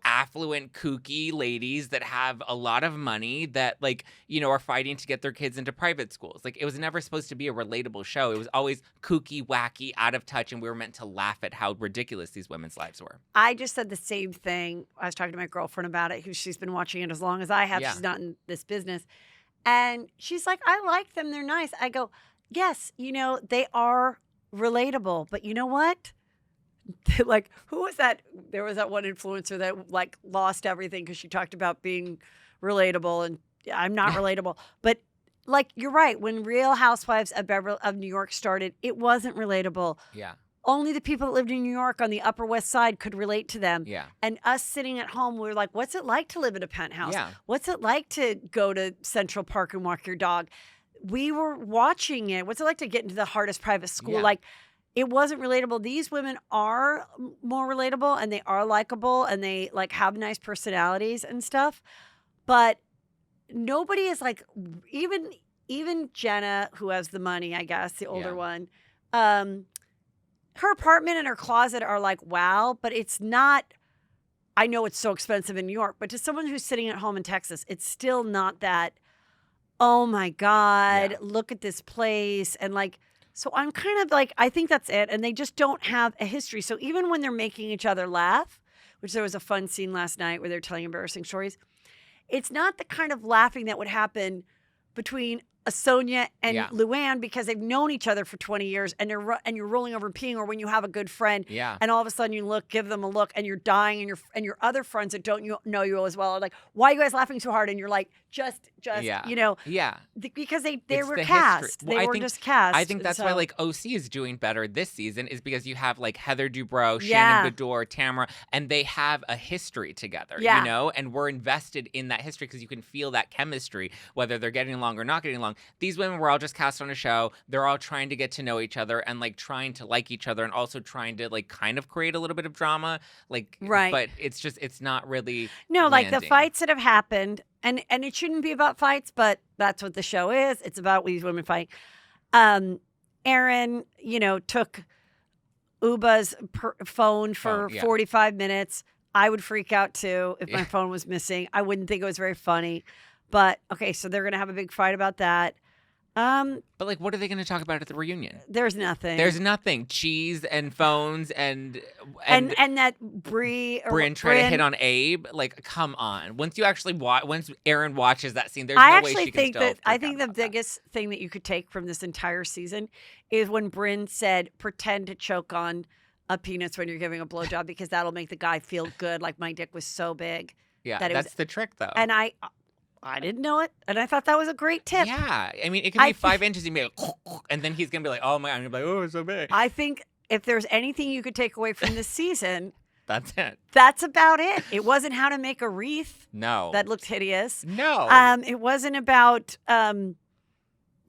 affluent, kooky ladies that have a lot of money that that like, are fighting to get their kids into private schools. Like it was never supposed to be a relatable show. It was always kooky, wacky, out of touch, and we were meant to laugh at how ridiculous these women's lives were. I just said the same thing. I was talking to my girlfriend about it, who she's been watching it as long as I have. Yeah. She's not in this business. And she's like, I like them. They're nice. I go, yes, they are relatable. But you know what? Like, who was that? There was that one influencer that like lost everything because she talked about being relatable, and I'm not relatable. But like, you're right. When Real Housewives of New York started, it wasn't relatable. Yeah. Only the people that lived in New York on the Upper West Side could relate to them. Yeah. And us sitting at home, we were like, what's it like to live in a penthouse? Yeah. What's it like to go to Central Park and walk your dog? We were watching it. What's it like to get into the hardest private school? Yeah. Like, it wasn't relatable. These women are more relatable, and they are likable, and they like have nice personalities and stuff. But nobody is like, even Jenna, who has the money, I guess, the older one, her apartment and her closet are like, wow, but it's not, I know it's so expensive in New York, but to someone who's sitting at home in Texas, it's still not that, oh my God, look at this place. And like, so I'm kind of like, I think that's it. And they just don't have a history. So even when they're making each other laugh, which there was a fun scene last night where they're telling embarrassing stories, it's not the kind of laughing that would happen between Sonia and Luann, because they've known each other for 20 years, and you're rolling over peeing, or when you have a good friend, and all of a sudden you give them a look, and you're dying, and your other friends that don't know you as well are like, why are you guys laughing so hard? And you're like, just because they were cast. They were just cast. I think that's why like OC is doing better this season, is because you have like Heather Dubrow, Shannon Bedore, Tamara, and they have a history together, and we're invested in that history because you can feel that chemistry, whether they're getting along or not getting along. These women were all just cast on a show. They're all trying to get to know each other and like trying to like each other, and also trying to like kind of create a little bit of drama, like but it's not really like the fights that have happened, and it shouldn't be about fights, but that's what the show is. It's about these women fighting. Aaron, took Uba's phone for 45 minutes. I would freak out too if my phone was missing. I wouldn't think it was very funny. But okay, so they're gonna have a big fight about that. But like, what are they gonna talk about at the reunion? There's nothing. There's nothing. Cheese and phones and that Brynn try to hit on Abe. Like, come on. Once you actually once Aaron watches that scene, there's I no actually way she think can still that I think the biggest thing that you could take from this entire season is when Brynn said, "Pretend to choke on a penis when you're giving a blowjob, because that'll make the guy feel good. Like my dick was so big." Yeah, that's the trick, though. And I didn't know it, and I thought that was a great tip. Yeah, I mean, it can be 5 inches, and be like, and then he's gonna be like, "Oh my!" I'm gonna be like, "Oh, it's so big." I think if there's anything you could take away from this season, that's it. That's about it. It wasn't how to make a wreath. No, that looked hideous. No, it wasn't about and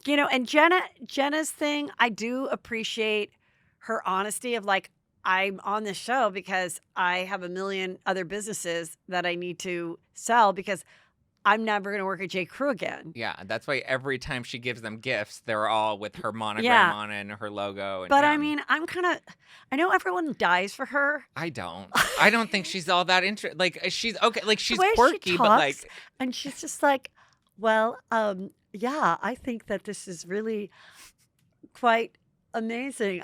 Jenna's thing. I do appreciate her honesty of like, I'm on this show because I have a million other businesses that I need to sell, because I'm never going to work at J. Crew again. Yeah, that's why every time she gives them gifts, they're all with her monogram on it and her logo. And, but I mean, I know everyone dies for her. I don't think she's all that interested. Like, she's okay. Like, she's the way quirky, she talks, but like. And she's just like, well, yeah, I think that this is really quite amazing.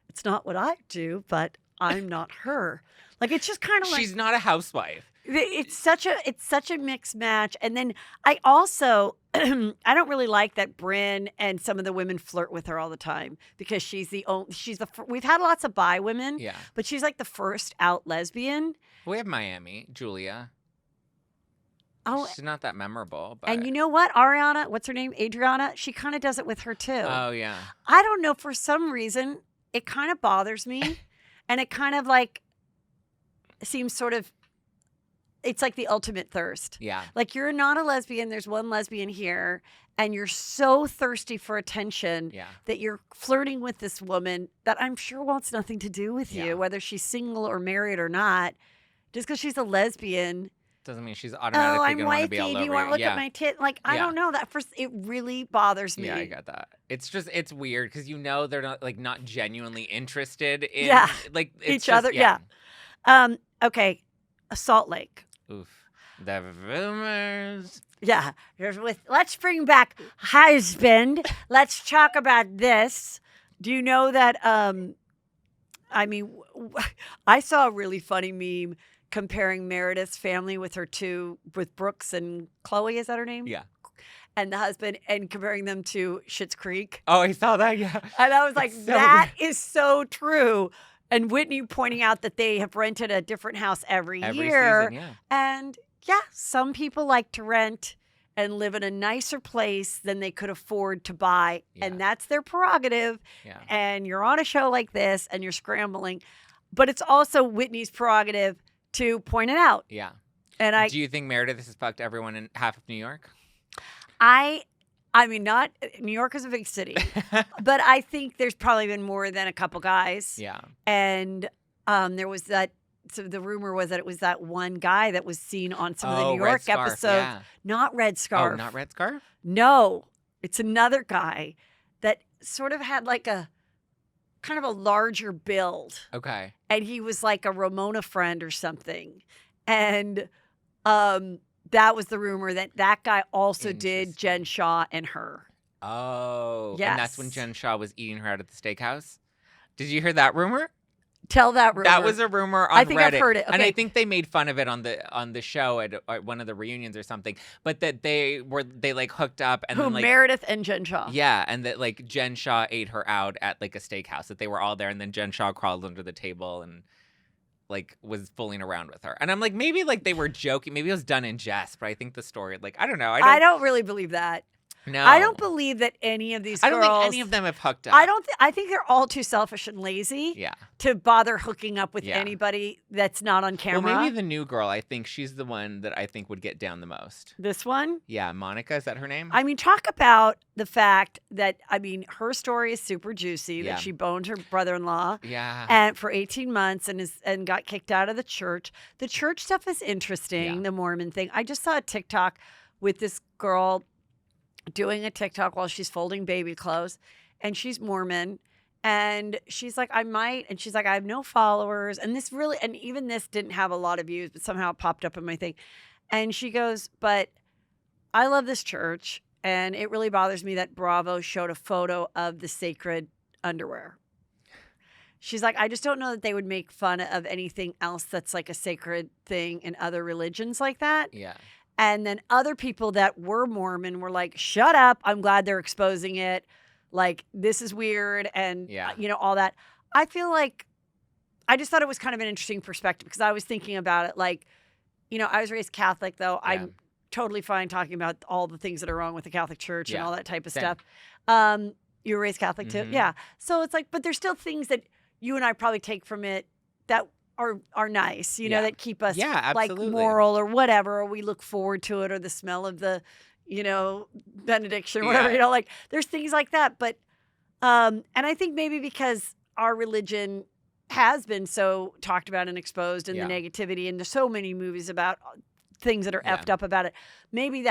It's not what I do, but I'm not her. Like, it's just kind of like. She's not a housewife. It's such a mixed match. And then I also I don't really like that Brynn and some of the women flirt with her all the time, because we've had lots of bi women, but she's like the first out lesbian. We have Miami, Julia. Oh, she's not that memorable. But. And you know what, Ariana, what's her name, Adriana? She kind of does it with her too. Oh yeah. I don't know, for some reason it kind of bothers me, and it kind of like seems sort of. It's like the ultimate thirst. Yeah. Like, you're not a lesbian. There's one lesbian here, and you're so thirsty for attention that you're flirting with this woman that I'm sure wants nothing to do with you, whether she's single or married or not. Just because she's a lesbian doesn't mean she's automatically going to want to be all over you. Want to look at my tit? Like, I don't know. It really bothers me. Yeah, I got that. It's weird because they're not genuinely interested in like each other. Yeah. Okay. Salt Lake. Oof. The rumors. Yeah. Let's bring back husband. Let's talk about this. Do you know that? I mean, I saw a really funny meme comparing Meredith's family with with Brooks and Chloe. Is that her name? Yeah. And the husband, and comparing them to Schitt's Creek. Oh, I saw that. Yeah. And I was like, so that is so true. And Whitney pointing out that they have rented a different house every year. Season, yeah. And yeah, some people like to rent and live in a nicer place than they could afford to buy. Yeah. And that's their prerogative. Yeah. And you're on a show like this and you're scrambling. But it's also Whitney's prerogative to point it out. Yeah. And do you think Meredith has fucked everyone in half of New York? I mean, not New York is a big city, but I think there's probably been more than a couple guys. Yeah. And there was that. So the rumor was that it was that one guy that was seen on some of the New Red York Scarf, episodes. yeah. Not Red Scarf. Oh, not Red Scarf? No, it's another guy that sort of had like a kind of a larger build. Okay. And he was like a Ramona friend or something. And that was the rumor that guy also did Jen Shaw and her. Oh. Yes. And that's when Jen Shaw was eating her out at the steakhouse? Did you hear that rumor? Tell that rumor. That was a rumor on Reddit. I think I've heard it. Okay. And I think they made fun of it on the show at one of the reunions or something. But that they like hooked up and then like Meredith and Jen Shaw. Yeah, and that like Jen Shaw ate her out at like a steakhouse. That they were all there, and then Jen Shaw crawled under the table and like was fooling around with her. And I'm like, maybe like they were joking. Maybe it was done in jest. But I think the story, like, I don't know. I don't really believe that. No. I don't believe that any of these girls. I don't think any of them have hooked up. I think they're all too selfish and lazy. Yeah. To bother hooking up with anybody that's not on camera. Well, maybe the new girl. I think she's the one that I think would get down the most. This one? Yeah, Monica. Is that her name? I mean, talk about the fact that her story is super juicy. Yeah. That she boned her brother-in-law. Yeah. And for 18 months and got kicked out of the church. The church stuff is interesting. Yeah. The Mormon thing. I just saw a TikTok with this girl doing a TikTok while she's folding baby clothes, and she's Mormon, and she's like, I might, and she's like, I have no followers, and even this didn't have a lot of views, but somehow it popped up in my thing, and she goes, but I love this church, and it really bothers me that Bravo showed a photo of the sacred underwear. She's like, I just don't know that they would make fun of anything else that's like a sacred thing in other religions like that. Yeah. And then other people that were Mormon were like, shut up. I'm glad they're exposing it. Like, this is weird. And, all that. I feel like I just thought it was kind of an interesting perspective because I was thinking about it. Like, I was raised Catholic, though. Yeah. I'm totally fine talking about all the things that are wrong with the Catholic Church and all that type of stuff. You were raised Catholic, too? Yeah. So it's like, but there's still things that you and I probably take from it that are nice, that keep us like moral or whatever, or we look forward to it, or the smell of the, benediction or whatever, like there's things like that. But, and I think maybe because our religion has been so talked about and exposed and the negativity, and there's so many movies about things that are effed up about it, maybe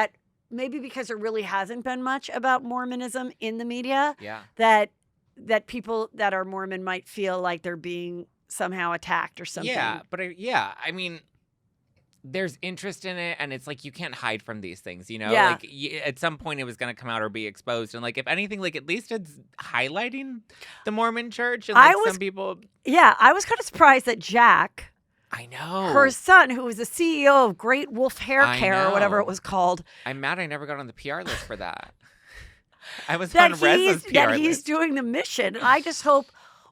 because there really hasn't been much about Mormonism in the media, that people that are Mormon might feel like they're being somehow attacked or something. Yeah, but I mean, there's interest in it, and it's like you can't hide from these things, Like at some point it was going to come out or be exposed, and like if anything, like at least it's highlighting the Mormon Church, and like some people. Yeah, I was kind of surprised that Jack, I know, her son, who was the CEO of Great Wolf Hair Care or whatever it was called. I'm mad I never got on the PR list for that. I was on Reza's PR that list. He's doing the mission, and I just hope.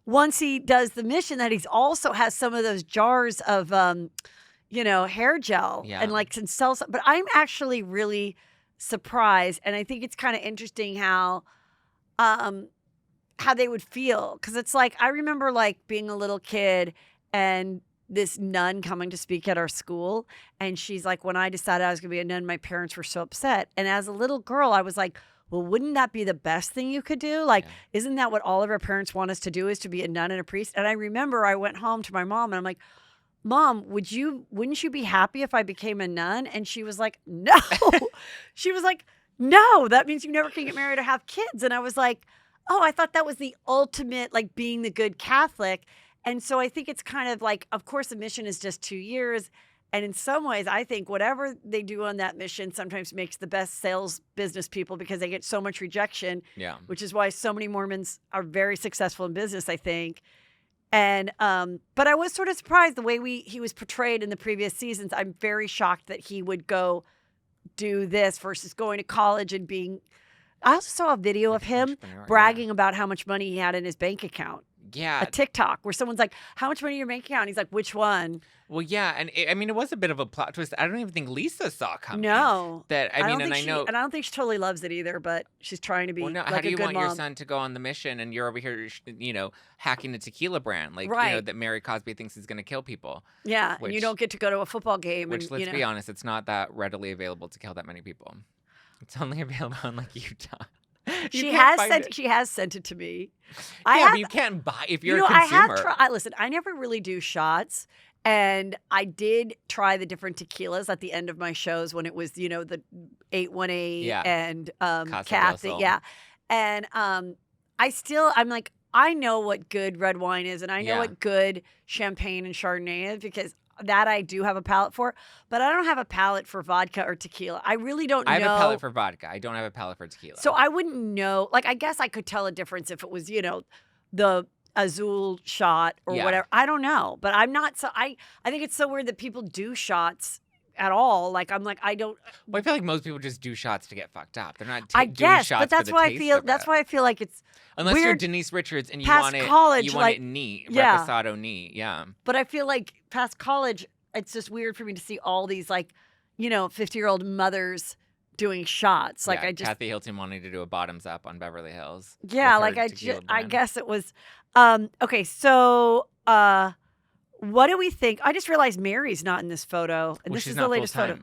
Once he does the mission, that he's also has some of those jars of, hair gel and like can sell some. But I'm actually really surprised, and I think it's kind of interesting how they would feel, because it's like I remember like being a little kid and this nun coming to speak at our school, and she's like, when I decided I was going to be a nun, my parents were so upset, and as a little girl, I was like, well, wouldn't that be the best thing you could do? Like, isn't that what all of our parents want us to do, is to be a nun and a priest? And I remember I went home to my mom and I'm like, Mom, wouldn't you be happy if I became a nun? And she was like, no. She was like, no, that means you never can get married or have kids. And I was like, oh, I thought that was the ultimate, like being the good Catholic. And so I think it's kind of like, of course, the mission is just 2 years. And in some ways, I think whatever they do on that mission sometimes makes the best sales business people because they get so much rejection, which is why so many Mormons are very successful in business, I think. And but I was sort of surprised the way he was portrayed in the previous seasons. I'm very shocked that he would go do this versus going to college and being. I also saw a video of him bragging about how much money he had in his bank account. Yeah. A TikTok where someone's like, how much money in your bank account? And he's like, which one? Well, yeah. And it was a bit of a plot twist. I don't even think Lisa saw coming. No. I know. And I don't think she totally loves it either, but she's trying to be like a good mom. How do you want your son to go on the mission and you're over here, hacking the tequila brand? Like, that Mary Cosby thinks he's going to kill people. Yeah. And you don't get to go to a football game. Which, let's be honest, it's not that readily available to kill that many people. It's only available in like Utah. She has sent it to me. But you can't buy if you're a consumer. Listen, I never really do shots, and I did try the different tequilas at the end of my shows when it was, the 818 and Kathy, and I'm like, I know what good red wine is, and I know what good champagne and Chardonnay is because that I do have a palate for, but I don't have a palate for vodka or tequila. I really don't know. I have a palate for vodka. I don't have a palate for tequila. So I wouldn't know. Like, I guess I could tell a difference if it was, the Azul shot or whatever. I don't know. But I'm not so. I think it's so weird that people do shots at all. Like, I'm like, I don't. Well, I feel like most people just do shots to get fucked up. They're not doing shots but that's why I feel. That's why I feel like it's. Unless weird. you're Denise Richards and you want it, college, it neat, reposado neat, But I feel like past college, it's just weird for me to see all these 50-year-old mothers doing shots. Like Kathy Hilton wanting to do a bottoms up on Beverly Hills. Yeah, like I guess it was. Okay, so what do we think? I just realized Mary's not in this photo, and this is the latest photo.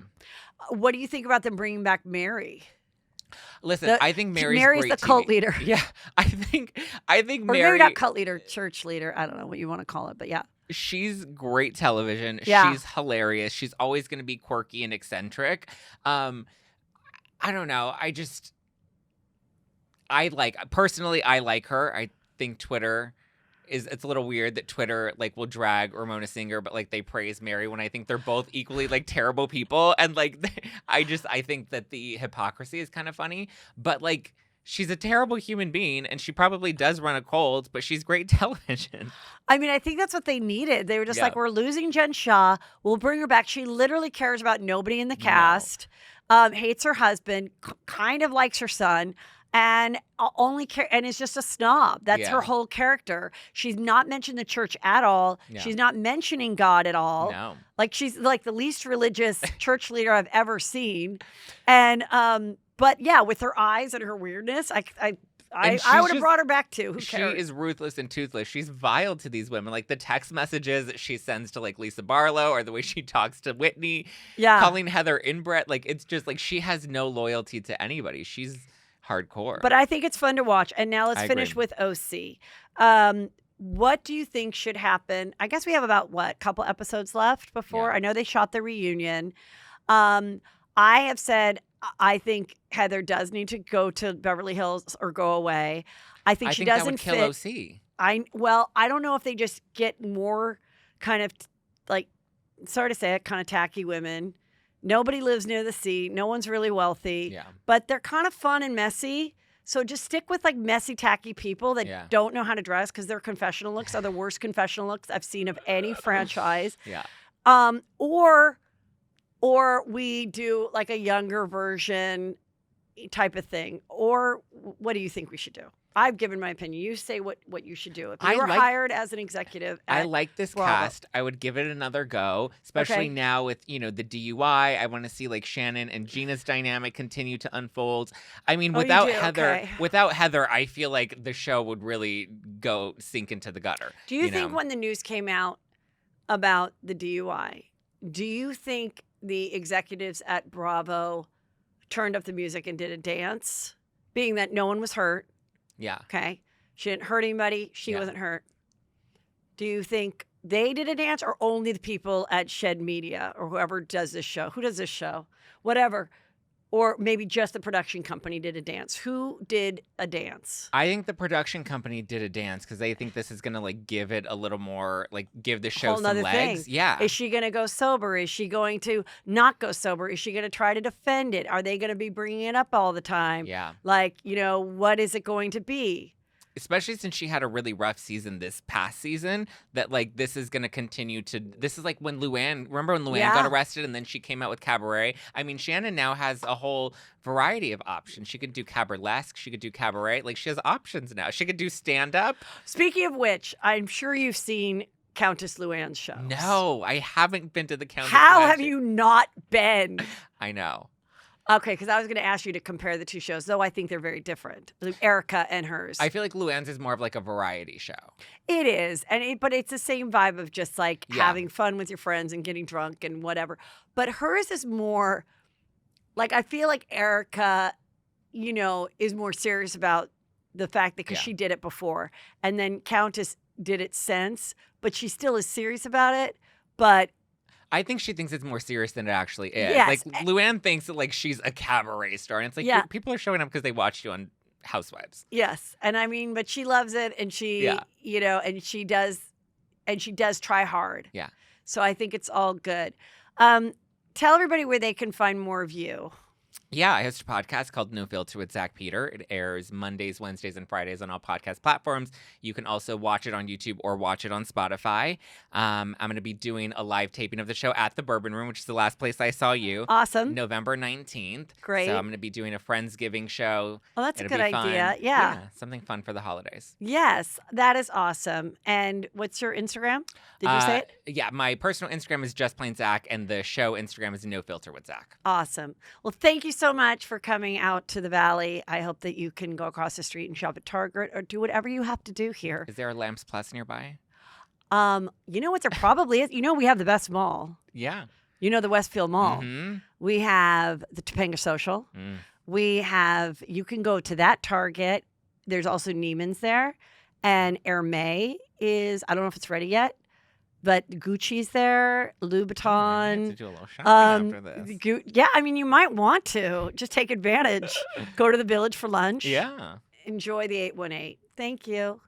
What do you think about them bringing back Mary? Listen, I think Mary's the cult leader. Yeah, I think or Mary. Maybe not cult leader, church leader. I don't know what you want to call it, but yeah. She's great television. Yeah. She's hilarious. She's always going to be quirky and eccentric. I don't know. Personally, I like her. I think it's a little weird that Twitter will drag Ramona Singer, but they praise Mary when I think they're both equally terrible people. And I think that the hypocrisy is kind of funny, but she's a terrible human being and she probably does run a cult, but she's great television. I mean, I think that's what they needed. They were just we're losing Jen Shah. We'll bring her back. She literally cares about nobody in the cast, hates her husband, kind of likes her son. And and is just a snob. That's her whole character. She's not mentioned the church at all. Yeah. She's not mentioning God at all. No. She's the least religious church leader I've ever seen. And but yeah, with her eyes and her weirdness, I would have brought her back too. Who cares? She is ruthless and toothless. She's vile to these women. The text messages that she sends to Lisa Barlow or the way she talks to Whitney, calling Heather inbred. It's just she has no loyalty to anybody. She's hardcore. But I think it's fun to watch. And now let's finish with OC. What do you think should happen? I guess we have about a couple episodes left before. I know they shot the reunion. I have said I think Heather does need to go to Beverly Hills or go away. I think she doesn't that would kill fit. OC. I don't know if they just get more kind of sorry to say it, kind of tacky women. Nobody lives near the sea. No one's really wealthy. But they're kind of fun and messy. So just stick with messy, tacky people that don't know how to dress because their confessional looks are the worst confessional looks I've seen of any franchise. Or we do a younger version type of thing. Or what do you think we should do? I've given my opinion. You say what you should do. If you were hired as an executive I like this cast. I would give it another go, especially now with, the DUI. I want to see Shannon and Gina's dynamic continue to unfold. I mean, without Heather, I feel like the show would really sink into the gutter. Do you think when the news came out about the DUI, do you think the executives at Bravo turned up the music and did a dance, being that no one was hurt? Yeah. Okay. She didn't hurt anybody. She wasn't hurt. Do you think they did a dance or only the people at Shed Media or whoever does this show? Who does this show? Whatever. Or maybe just the production company did a dance. Who did a dance? I think the production company did a dance because they think this is gonna like give it a little more, like give the show Whole some nother legs. thing. Yeah. Is she going to go sober? Is she going to not go sober? Is she going to try to defend it? Are they going to be bringing it up all the time? Yeah. Like, what is it going to be? Especially since she had a really rough season this past season, that like this is gonna continue to. This is like when Luann. Remember when Luann got arrested and then she came out with Cabaret? I mean, Shannon now has a whole variety of options. She could do cabaret-esque. She could do cabaret. Like she has options now. She could do stand-up. Speaking of which, I'm sure you've seen Countess Luann's shows. No, I haven't been to the Countess. How Luann have show. you not been? I know. Okay, because I was going to ask you to compare the two shows, though I think they're very different. Erika and hers. I feel like Luann's is more of like a variety show. It is, but it's the same vibe of just like Yeah. having fun with your friends and getting drunk and whatever. But hers is more like, I feel like Erika, is more serious about the fact that because Yeah. she did it before, and then Countess did it since, but she still is serious about it. But I think she thinks it's more serious than it actually is. Yes. Like Luann thinks that like she's a cabaret star, and it's like Yeah. people are showing up because they watched you on Housewives. yes, and I mean, but she loves it, and she, Yeah. and she does try hard. Yeah. So I think it's all good. Tell everybody where they can find more of you. Yeah, I host a podcast called No Filter with Zack Peter. It airs Mondays, Wednesdays, and Fridays on all podcast platforms. You can also watch it on YouTube or watch it on Spotify. I'm going to be doing a live taping of the show at the Bourbon Room, which is the last place I saw you. Awesome. November 19th. Great. So I'm going to be doing a Friendsgiving show. Oh, that's a It'll good be fun. idea. Yeah. Something fun for the holidays. Yes, that is awesome. And what's your Instagram? Did you say it? Yeah, my personal Instagram is just plain Zack, and the show Instagram is No Filter with Zack. Awesome. Well, thank you so much for coming out to the Valley. I hope that you can go across the street and shop at Target or do whatever you have to do here. Is there a Lamps Plus nearby? You know what there probably is? We have the best mall. Yeah. The Westfield Mall. Mm-hmm. We have the Topanga Social. You can go to that Target. There's also Neiman's there. And Hermès is, I don't know if it's ready yet, but Gucci's there, Louboutin. I have to do a little shopping after this. Yeah, I mean, you might want to. Just take advantage. Go to the Village for lunch. Yeah. Enjoy the 818. Thank you.